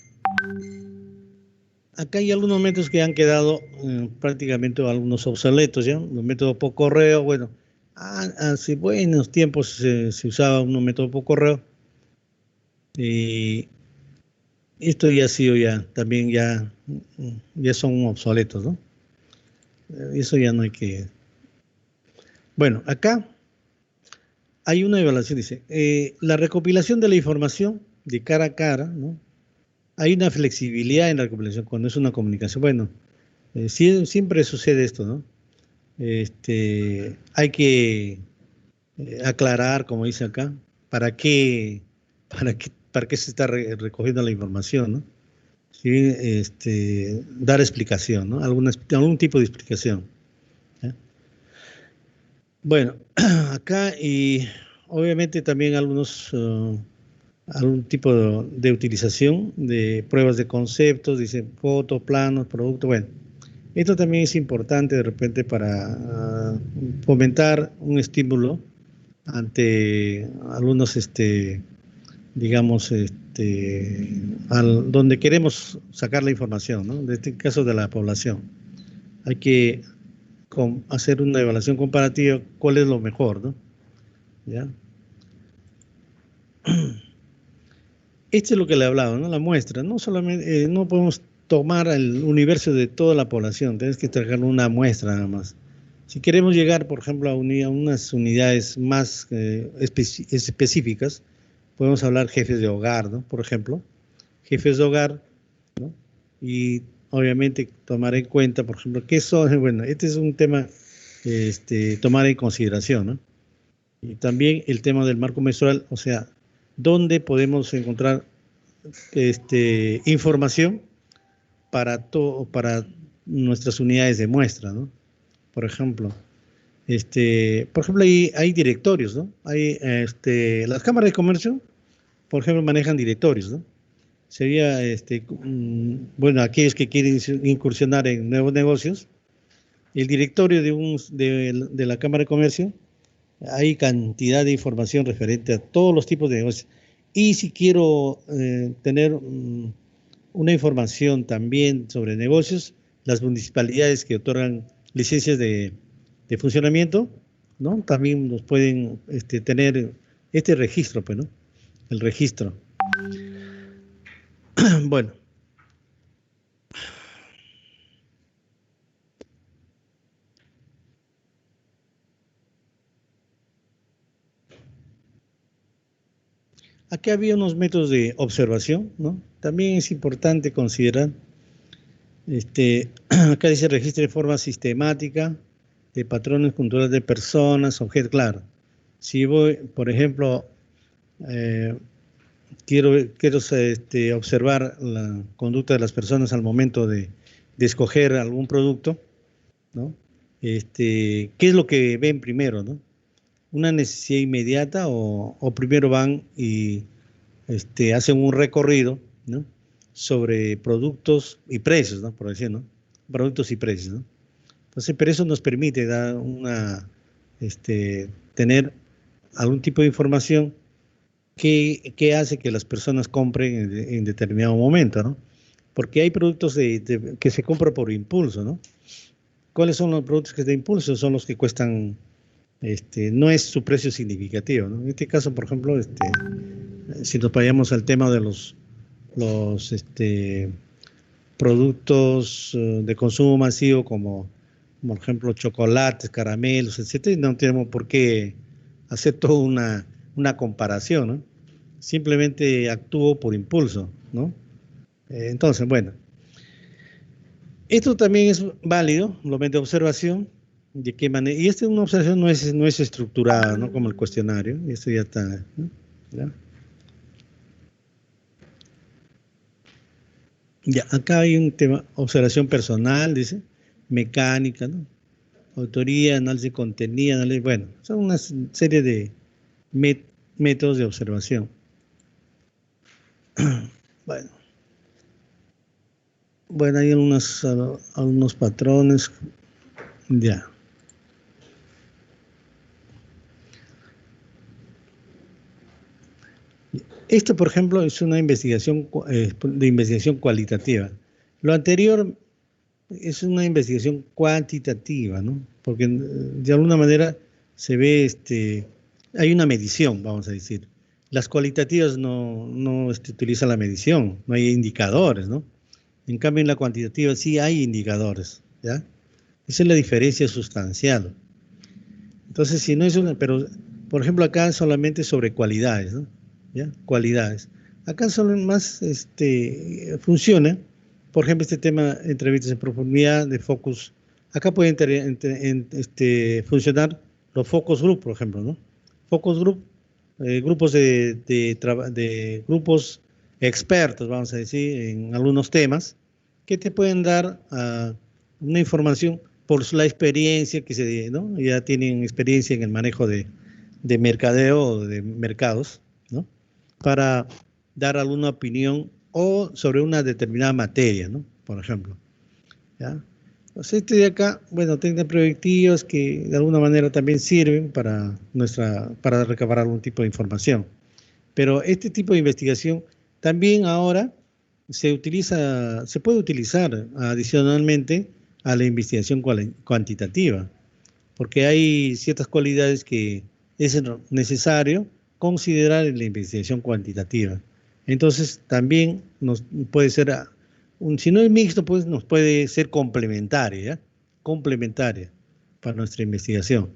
Acá hay algunos métodos que han quedado prácticamente algunos obsoletos, ¿ya? Los métodos por correo, bueno, hace buenos tiempos se usaba un método por correo. Y esto ya ha sido también ya son obsoletos, ¿no? Eso ya no hay que... Bueno, acá hay una evaluación, dice, la recopilación de la información de cara a cara, ¿no? Hay una flexibilidad en la recopilación cuando es una comunicación. Bueno, siempre sucede esto, ¿no? Hay que aclarar, como dice acá, para qué se está recogiendo la información, ¿no? Sí, dar explicación, ¿no? Algún tipo de explicación, ¿ya? Bueno, acá y obviamente también algún tipo de utilización de pruebas de conceptos, dice fotos, planos, productos. Bueno, esto también es importante de repente para fomentar un estímulo ante algunos, digamos, donde queremos sacar la información, ¿no? En este caso de la población. Hay que hacer una evaluación comparativa, cuál es lo mejor, ¿no? ¿Ya? Esto es lo que le hablaba, ¿no? La muestra. No solamente, no podemos tomar el universo de toda la población, tenemos que traer una muestra nada más. Si queremos llegar, por ejemplo, a unas unidades más específicas, podemos hablar jefes de hogar, ¿no? Por ejemplo, jefes de hogar, ¿no? Y obviamente tomar en cuenta, por ejemplo, qué son, bueno, este es un tema tomar en consideración, ¿no? Y también el tema del marco mensual, o sea, dónde podemos encontrar información para nuestras unidades de muestra, ¿no? Por ejemplo, hay directorios, ¿no? Las cámaras de comercio, por ejemplo, manejan directorios, ¿no? Sería, bueno, aquellos que quieren incursionar en nuevos negocios, el directorio de la Cámara de Comercio, hay cantidad de información referente a todos los tipos de negocios. Y si quiero tener una información también sobre negocios, las municipalidades que otorgan licencias de funcionamiento, ¿no? También nos pueden tener este registro, pues, ¿no? El registro. Bueno. Aquí había unos métodos de observación, ¿no? También es importante considerar, acá dice registro de forma sistemática de patrones culturales de personas, objetos, claro. Si voy, por ejemplo, quiero observar la conducta de las personas al momento de escoger algún producto, ¿no? ¿Qué es lo que ven primero, ¿no? ¿Una necesidad inmediata o primero van y hacen un recorrido, ¿no?, sobre productos y precios, ¿no?, por decir, ¿no?, productos y precios, ¿no? Entonces, pero eso nos permite dar tener algún tipo de información que hace que las personas compren en determinado momento, ¿no? Porque hay productos que se compran por impulso, ¿no? ¿Cuáles son los productos que de impulso? Son los que cuestan, no es su precio significativo, ¿no? En este caso, por ejemplo, si nos vayamos al tema de los productos de consumo masivo, como por ejemplo chocolates, caramelos, etcétera, no tenemos por qué hacer toda una comparación, ¿no? Simplemente actúo por impulso, ¿no? Entonces, bueno, esto también es válido, lo de observación, de qué manera, y esta es una observación no es estructurada, ¿no?, como el cuestionario, y esto ya está, ¿no? ¿Ya? Ya, acá hay un tema, observación personal, dice, mecánica, ¿no?, autoría, análisis de contenido, análisis, bueno, son una serie de métodos de observación. Bueno, hay algunos patrones, ya. Esto, por ejemplo, es una investigación de investigación cualitativa. Lo anterior es una investigación cuantitativa, ¿no? Porque de alguna manera se ve, hay una medición, vamos a decir. Las cualitativas no utilizan la medición, no hay indicadores, ¿no? En cambio, en la cuantitativa sí hay indicadores, ¿ya? Esa es la diferencia sustancial. Entonces, si no es pero, por ejemplo, acá solamente sobre cualidades, ¿no? ¿Ya? Cualidades. Acá solo más, funciona, por ejemplo, este tema, entrevistas en profundidad, de focus. Acá pueden funcionar los focus group, por ejemplo, ¿no? Focus group, grupos de grupos expertos, vamos a decir, en algunos temas, que te pueden dar una información por la experiencia ¿no? Ya tienen experiencia en el manejo de mercadeo o de mercados, ¿no?, para dar alguna opinión o sobre una determinada materia, ¿no?, por ejemplo, ¿ya? Entonces, de acá, bueno, técnicas predictivas que de alguna manera también sirven para recabar algún tipo de información. Pero este tipo de investigación también ahora se puede utilizar adicionalmente a la investigación cuantitativa, porque hay ciertas cualidades que es necesario considerar en la investigación cuantitativa. Entonces, también nos puede ser, si no es mixto, pues nos puede ser complementaria, ¿ya? Complementaria para nuestra investigación.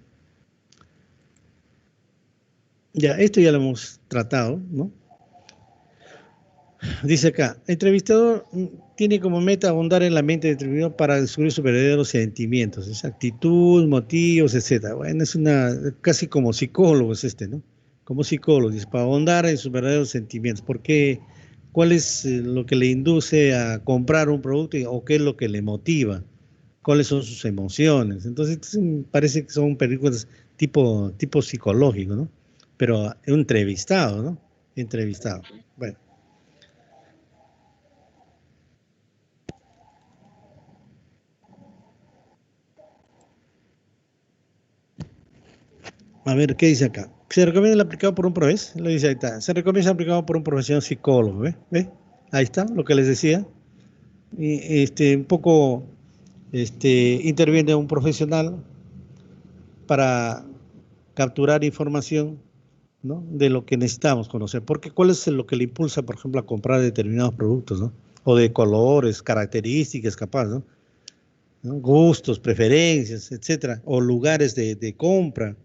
Ya, esto ya lo hemos tratado, ¿no? Dice acá, el entrevistador tiene como meta ahondar en la mente del entrevistador para descubrir sus verdaderos sentimientos, es actitud, motivos, etc. Bueno, es casi como psicólogo es ¿no? Como psicólogo, dice, para ahondar en sus verdaderos sentimientos. ¿Por qué? ¿Cuál es lo que le induce a comprar un producto o qué es lo que le motiva? ¿Cuáles son sus emociones? Entonces, parece que son películas tipo psicológico, ¿no? Pero entrevistado, ¿no? Entrevistado. Bueno. A ver, ¿qué dice acá? Se recomienda el aplicado por un profesional, lo dice ahí está. Se recomienda el aplicado por un profesional psicólogo, ¿ve? ¿Ve? Ahí está, lo que les decía. Y un poco interviene un profesional para capturar información, ¿no?, de lo que necesitamos conocer. Porque ¿cuál es lo que le impulsa, por ejemplo, a comprar determinados productos, ¿no? O de colores, características, capaz, ¿no? Gustos, preferencias, etcétera, o lugares de compra.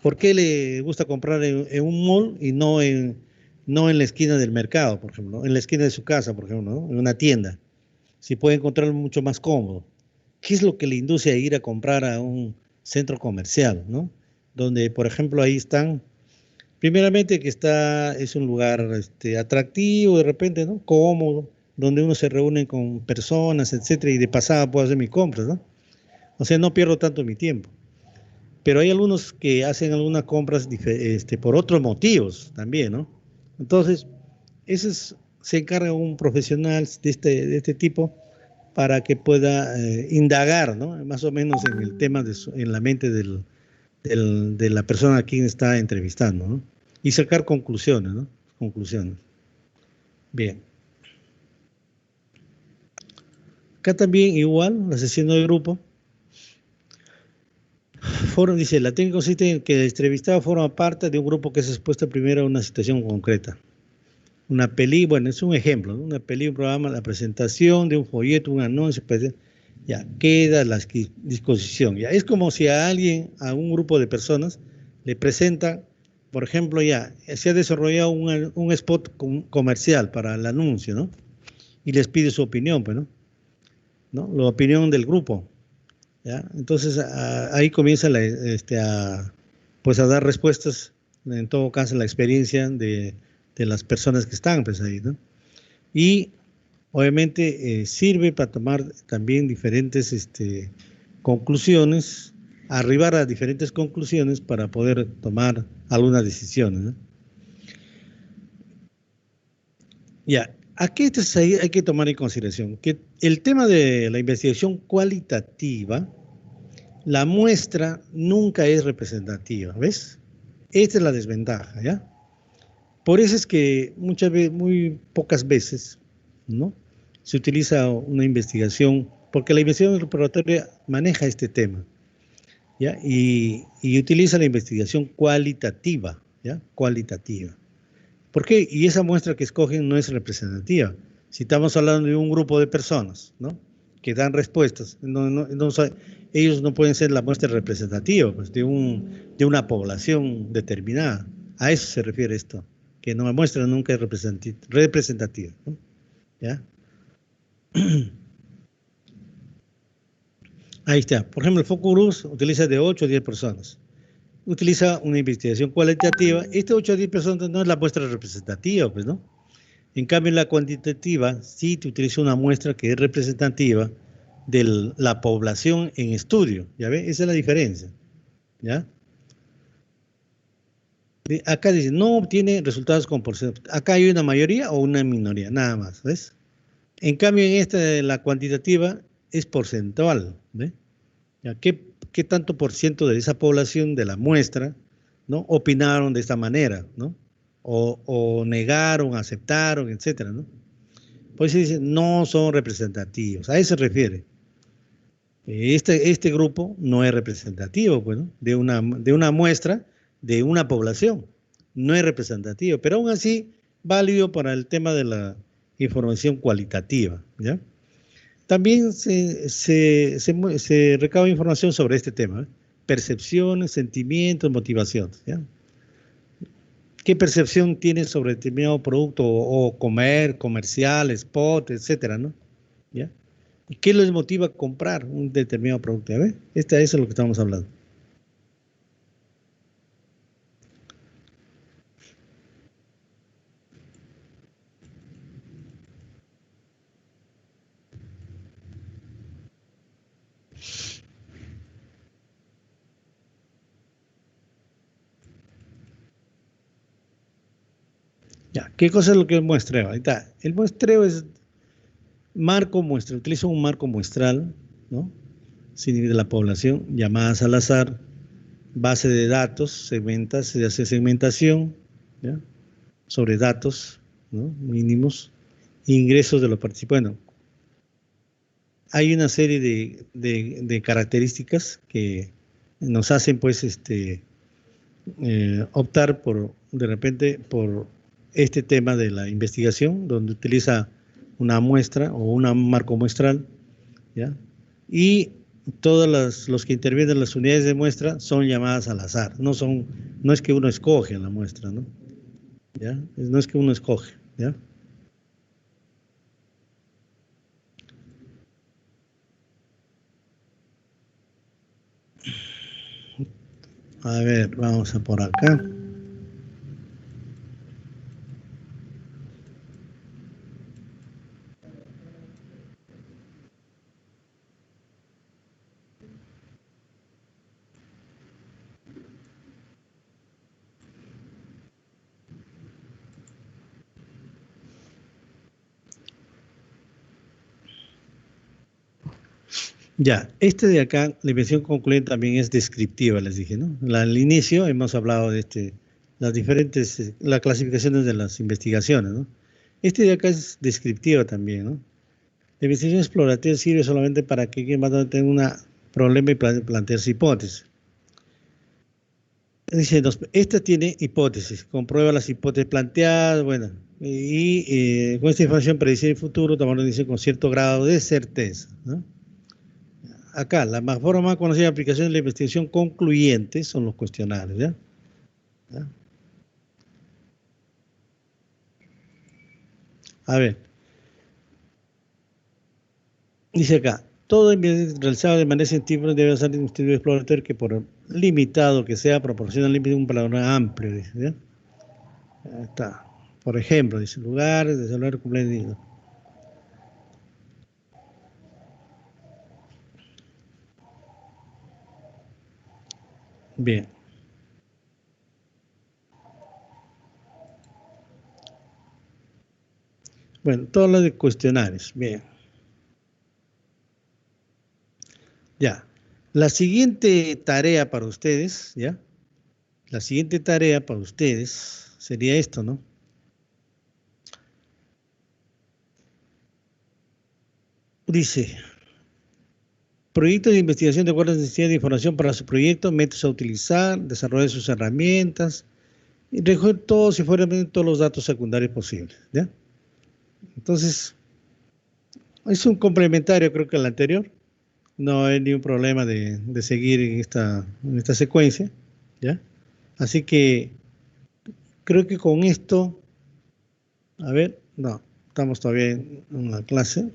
¿Por qué le gusta comprar en un mall y no en la esquina del mercado, por ejemplo, en la esquina de su casa, por ejemplo, ¿no?, en una tienda? Si puede encontrarlo mucho más cómodo. ¿Qué es lo que le induce a ir a comprar a un centro comercial, ¿no? Donde, por ejemplo, ahí están, primeramente que es un lugar atractivo, de repente, ¿no?, cómodo, donde uno se reúne con personas, etcétera, y de pasada puedo hacer mis compras, ¿no? O sea, no pierdo tanto mi tiempo. Pero hay algunos que hacen algunas compras por otros motivos también, ¿no? Entonces, se encarga un profesional de este tipo para que pueda indagar, ¿no? Más o menos en el tema, en la mente de la persona a quien está entrevistando, ¿no? Y sacar conclusiones, ¿no? Conclusiones. Bien. Acá también igual, la sesión de grupo. Dice, la técnica consiste en que el entrevistado forma parte de un grupo que se expuesta primero a una situación concreta. Una peli, bueno, es un ejemplo, ¿no? Una peli, un programa, la presentación de un folleto, un anuncio, pues, ya queda a la disposición. Ya es como si a alguien, a un grupo de personas, le presenta, por ejemplo, ya se ha desarrollado un spot comercial para el anuncio, ¿no? Y les pide su opinión, pues, ¿no? La opinión del grupo, ¿ya? Entonces ahí comienza pues a dar respuestas, en todo caso, la experiencia de las personas que están, pues, ahí, ¿no? Y obviamente sirve para tomar también diferentes conclusiones, arribar a diferentes conclusiones para poder tomar algunas decisiones, ¿no? Ya, aquí hay que tomar en consideración que el tema de la investigación cualitativa, la muestra nunca es representativa, ¿ves? Esta es la desventaja, ¿ya? Por eso es que muchas veces, muy pocas veces, ¿no? Se utiliza una investigación, porque la investigación exploratoria maneja este tema, ¿ya? Y utiliza la investigación cualitativa, ¿ya? Cualitativa. ¿Por qué? Y esa muestra que escogen no es representativa. Si estamos hablando de un grupo de personas, ¿no? Que dan respuestas, ellos no pueden ser la muestra representativa, pues, de una población determinada. A eso se refiere esto, que no muestra nunca es representativa, ¿no? ¿Ya? Ahí está. Por ejemplo, el focus group utiliza de 8 a 10 personas. Utiliza una investigación cualitativa. Este 8 a 10 personas no es la muestra representativa, pues, ¿no? En cambio, la cuantitativa sí te utiliza una muestra que es representativa de la población en estudio. ¿Ya ves? Esa es la diferencia. ¿Ya? Acá dice, no obtiene resultados con porcentaje. Acá hay una mayoría o una minoría, nada más. ¿Ves? En cambio, en esta, la cuantitativa es porcentual. ¿Ves? ¿Ya? ¿Qué tanto por ciento de esa población de la muestra, ¿no? Opinaron de esta manera, ¿no? O negaron, aceptaron, etcétera, ¿no? Pues se dice, no son representativos. A eso se refiere. Este grupo no es representativo, pues, ¿no? de una muestra de una población. No es representativo, pero aún así válido para el tema de la información cualitativa, ¿ya? También se recaba información sobre este tema, ¿eh? Percepciones, sentimientos, motivaciones, ¿ya? ¿Qué percepción tienes sobre determinado producto o comercial, spot, etcétera, ¿no? ¿Ya? ¿Y qué les motiva a comprar un determinado producto? ¿Ya? Eso es lo que estamos hablando. Ya, ¿qué cosa es lo que es el muestreo? Ahí está. El muestreo es marco muestral, utiliza un marco muestral, ¿no? Sin de la población, llamadas al azar, base de datos, se hace segmentación, ¿ya? Sobre datos, ¿no? Mínimos, ingresos de los participantes. Bueno, hay una serie de características que nos hacen, pues, optar de repente, por este tema de la investigación, donde utiliza una muestra o un marco muestral, ¿ya? Y todos los que intervienen en las unidades de muestra son llamadas al azar, no es que uno escoge la muestra, ¿no? ¿Ya? No es que uno escoge, ¿ya? A ver, vamos a por acá. Ya, este de acá, la investigación concluyente también es descriptiva, les dije, ¿no? Al inicio hemos hablado de las diferentes, las clasificaciones de las investigaciones, ¿no? Este de acá es descriptiva también, ¿no? La investigación explorativa sirve solamente para que quien va a tener un problema y plantearse hipótesis. Dice, esta tiene hipótesis, comprueba las hipótesis planteadas, bueno, y con esta información predice el futuro, tomando decisión con cierto grado de certeza, ¿no? Acá, la forma más conocida de aplicación de la investigación concluyente son los cuestionarios, ¿ya? ¿Ya? A ver, dice acá, todo investigación realizado de manera científica debe ser un estudio exploratorio que por limitado que sea, proporciona un panorama amplio, dice, ¿ya? Ahí está. Por ejemplo, dice, lugares de celular cumpleaños. Bien. Bueno, todo lo de cuestionarios. Bien. Ya. La siguiente tarea para ustedes, ¿ya? La siguiente tarea para ustedes sería esto, ¿no? Dice, proyecto de investigación de acuerdo a las necesidades de información para su proyecto, métodos a utilizar, desarrollar sus herramientas, y recoger todos, si fueran todos los datos secundarios posibles, ¿ya? Entonces, es un complementario, creo que al anterior. No hay ningún problema de seguir en esta secuencia, ¿ya? Así que creo que con esto, a ver, no, estamos todavía en la clase.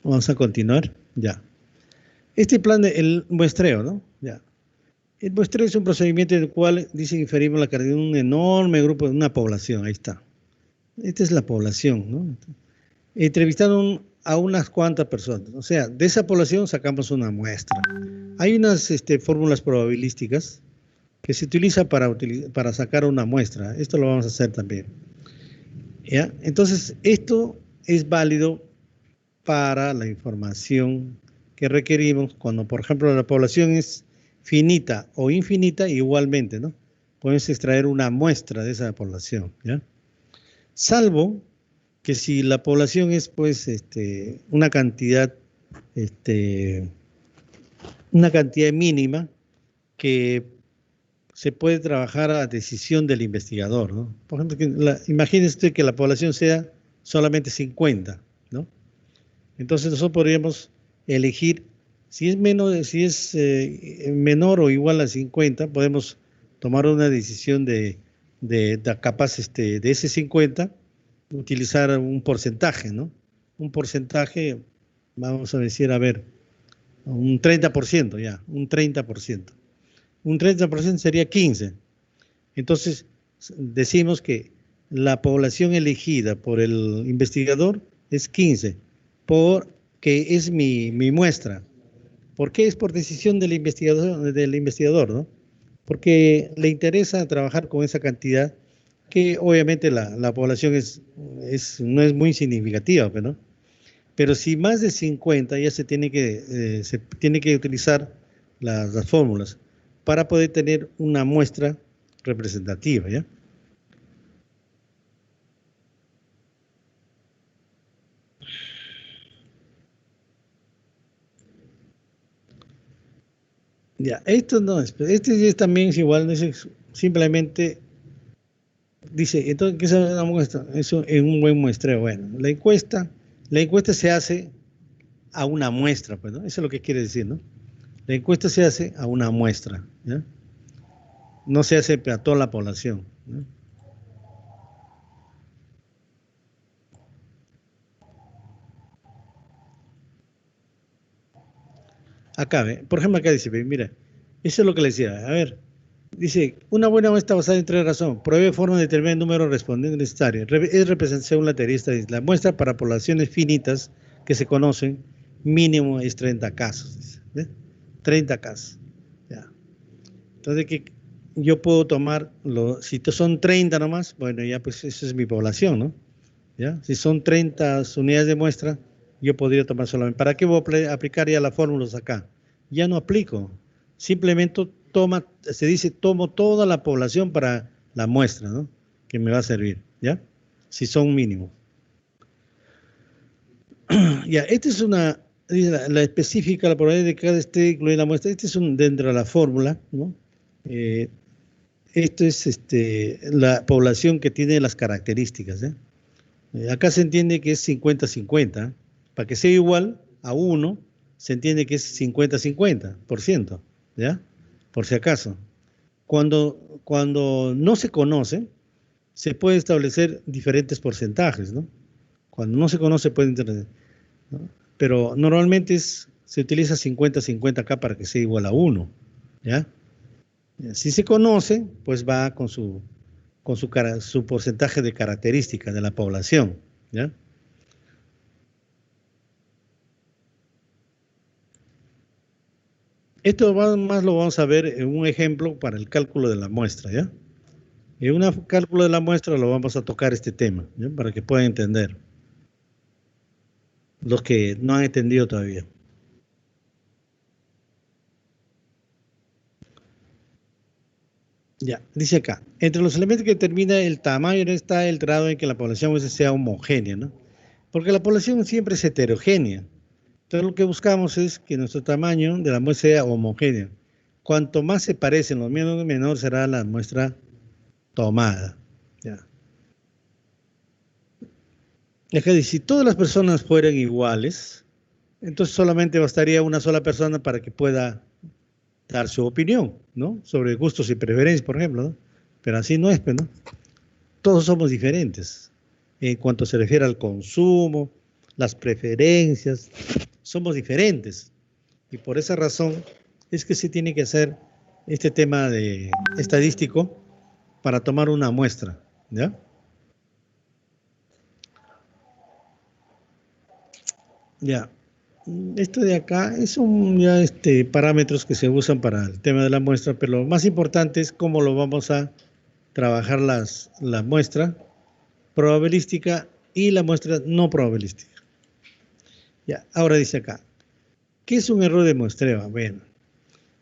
Vamos a continuar, ya. Este plan el muestreo, ¿no? Ya. El muestreo es un procedimiento en el cual, dice, inferimos la calidad de un enorme grupo de una población, ahí está. Esta es la población, ¿no? Entrevistaron a unas cuantas personas, o sea, de esa población sacamos una muestra. Hay unas fórmulas probabilísticas que se utilizan para sacar una muestra. Esto lo vamos a hacer también, ¿ya? Entonces, esto es válido para la información que requerimos cuando, por ejemplo, la población es finita o infinita, igualmente, ¿no? Podemos extraer una muestra de esa población, ¿ya? Salvo que si la población es, pues, una cantidad mínima que se puede trabajar a decisión del investigador, ¿no? Por ejemplo, imagínese usted que la población sea solamente 50, ¿no? Entonces nosotros podríamos elegir, si es menor o igual a 50, podemos tomar una decisión de capaz de ese 50, utilizar un porcentaje, ¿no? Un porcentaje, vamos a decir, a ver, un 30%, ya, un 30%. Un 30% sería 15. Entonces, decimos que la población elegida por el investigador es 15, porque es mi muestra. ¿Por qué? Es por decisión del investigador, ¿no? Porque le interesa trabajar con esa cantidad, que obviamente la población no es muy significativa, ¿no? Pero si más de 50, ya se tiene que utilizar las fórmulas para poder tener una muestra representativa, ¿ya? Ya, esto no es, también es igual, simplemente dice, entonces, ¿qué es una muestra? Eso es un buen muestreo. Bueno, la encuesta se hace a una muestra, pues, ¿no? Eso es lo que quiere decir, ¿no? La encuesta se hace a una muestra, ¿ya? No se hace a toda la población, ¿no? Acá, por ejemplo, acá dice, mira, eso es lo que le decía, a ver, dice, una buena muestra basada en tres razones, pruebe forma de determinar el número respondiente necesario, es representada según la teoría estadística, la muestra para poblaciones finitas que se conocen, mínimo es 30 casos, dice, ¿ves? 30 casos, ya. Entonces, que yo puedo tomar, si son 30 nomás, bueno, ya pues esa es mi población, ¿no? ¿ya? Si son 30 unidades de muestra, yo podría tomar solamente. ¿Para qué voy a aplicar ya las fórmulas acá? Ya no aplico. Simplemente se dice, tomo toda la población para la muestra, ¿no? Que me va a servir, ¿ya? Si son mínimos. Ya, esta es la específica, la probabilidad de que cada esté incluida en la muestra. Este es dentro de la fórmula, ¿no? Esto es la población que tiene las características, ¿eh? Acá se entiende que es 50-50. Para que sea igual a 1, se entiende que es 50-50%, ¿ya? Por si acaso. Cuando no se conoce, se puede establecer diferentes porcentajes, ¿no? Cuando no se conoce, puede entender, ¿no? Pero normalmente se utiliza 50-50 acá para que sea igual a 1, ¿ya? Si se conoce, pues va con su porcentaje de características de la población, ¿ya? Esto más lo vamos a ver en un ejemplo para el cálculo de la muestra, ¿ya? En un cálculo de la muestra lo vamos a tocar este tema, ¿ya? Para que puedan entender los que no han entendido todavía. Ya, dice acá, entre los elementos que determina el tamaño está el grado en que la población sea homogénea, ¿no? Porque la población siempre es heterogénea. Entonces lo que buscamos es que nuestro tamaño de la muestra sea homogénea. Cuanto más se parecen los menos, menor será la muestra tomada. Ya. Acá dice, si todas las personas fueran iguales, entonces solamente bastaría una sola persona para que pueda dar su opinión, ¿no? Sobre gustos y preferencias, por ejemplo, ¿no? Pero así no es, ¿no? Todos somos diferentes en cuanto se refiere al consumo, las preferencias, somos diferentes. Y por esa razón es que se tiene que hacer este tema de estadístico para tomar una muestra, ¿ya? Ya. Esto de acá son ya parámetros que se usan para el tema de la muestra, pero lo más importante es cómo lo vamos a trabajar la muestra probabilística y la muestra no probabilística. Ya, ahora dice acá, ¿qué es un error de muestreo? Bueno,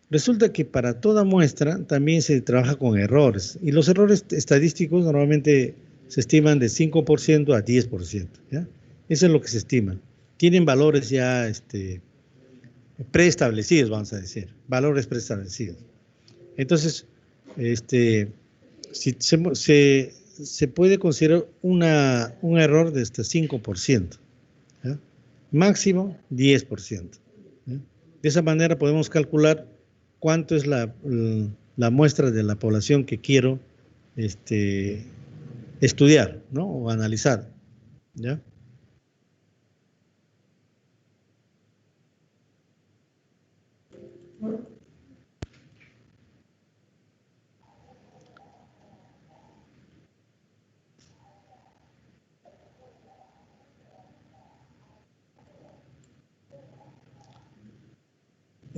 resulta que para toda muestra también se trabaja con errores, y los errores estadísticos normalmente se estiman de 5% a 10%, ¿ya? Eso es lo que se estima. Tienen valores ya preestablecidos, vamos a decir, valores preestablecidos. Entonces, si se puede considerar un error de hasta 5%, ¿ya? Máximo 10%, ¿ya? De esa manera podemos calcular cuánto es la muestra de la población que quiero estudiar, ¿no? O analizar, ¿ya?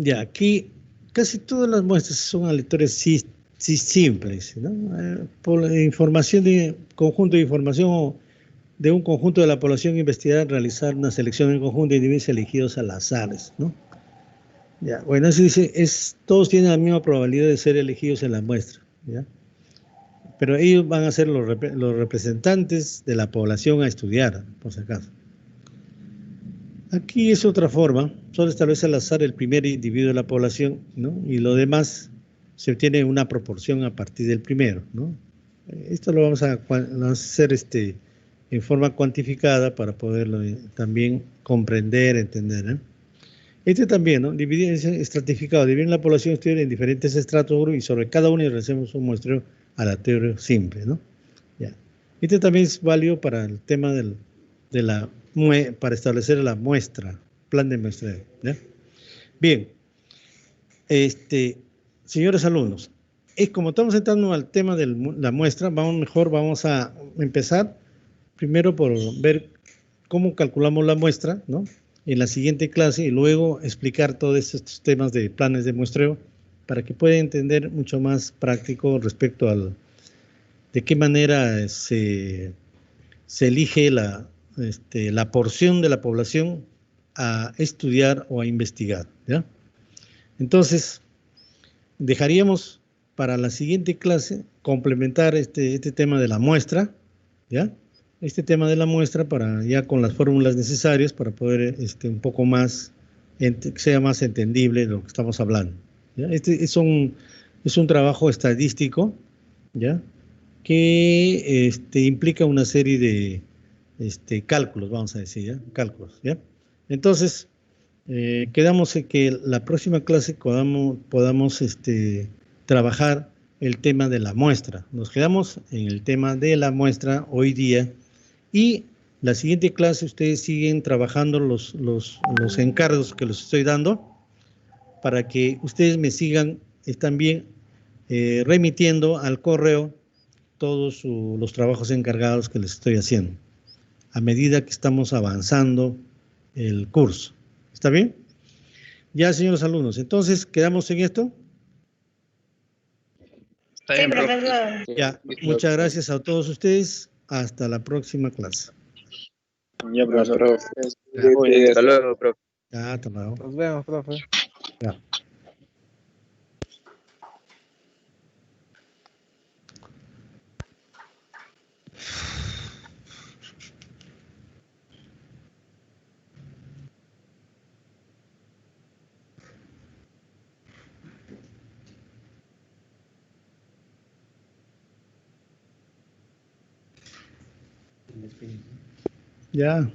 Ya, aquí casi todas las muestras son aleatorias sí simples, ¿no? Por la información de conjunto de información de un conjunto de la población investigada, realizar una selección en conjunto de individuos elegidos al azar, ¿no? Ya, bueno, eso dice, todos tienen la misma probabilidad de ser elegidos en la muestra, ¿ya? Pero ellos van a ser los representantes de la población a estudiar, por si acaso. Aquí es otra forma, solo establece al azar el primer individuo de la población, ¿no? Y lo demás se obtiene una proporción a partir del primero, ¿no? Esto lo vamos a hacer en forma cuantificada para poderlo también comprender, entender, ¿eh? También, ¿no? Dividir, estratificado, dividir la población estudiar en diferentes estratos y sobre cada uno realizamos un muestreo aleatorio simple, ¿no? Ya. También es válido para el tema para establecer la muestra, plan de muestreo, ¿ya? Bien, señores alumnos, como estamos entrando al tema de la muestra, vamos a empezar primero por ver cómo calculamos la muestra, ¿no? En la siguiente clase, y luego explicar todos estos temas de planes de muestreo para que puedan entender mucho más práctico respecto de qué manera se se elige la porción de la población a estudiar o a investigar, ¿ya? Entonces, dejaríamos para la siguiente clase complementar este tema de la muestra, ¿ya? Este tema de la muestra para ya con las fórmulas necesarias para poder un poco más, que sea más entendible lo que estamos hablando, ¿ya? Este es un trabajo estadístico, ¿ya? Que implica una serie de cálculos, vamos a decir, ¿ya? Cálculos, ¿ya? Entonces, quedamos en que la próxima clase podamos trabajar el tema de la muestra. Nos quedamos en el tema de la muestra hoy día y la siguiente clase ustedes siguen trabajando los encargos que les estoy dando para que ustedes me sigan también remitiendo al correo todos los trabajos encargados que les estoy haciendo a medida que estamos avanzando el curso. ¿Está bien? Ya, señores alumnos, entonces, ¿quedamos en esto? Está Sí, bien, profe. profesor. Ya, muchas gracias a todos ustedes. Hasta la próxima clase. Ya, profesor. Ya, Hasta luego, profe. ya, hasta luego. Nos vemos, profe. Ya. Ya.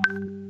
chao.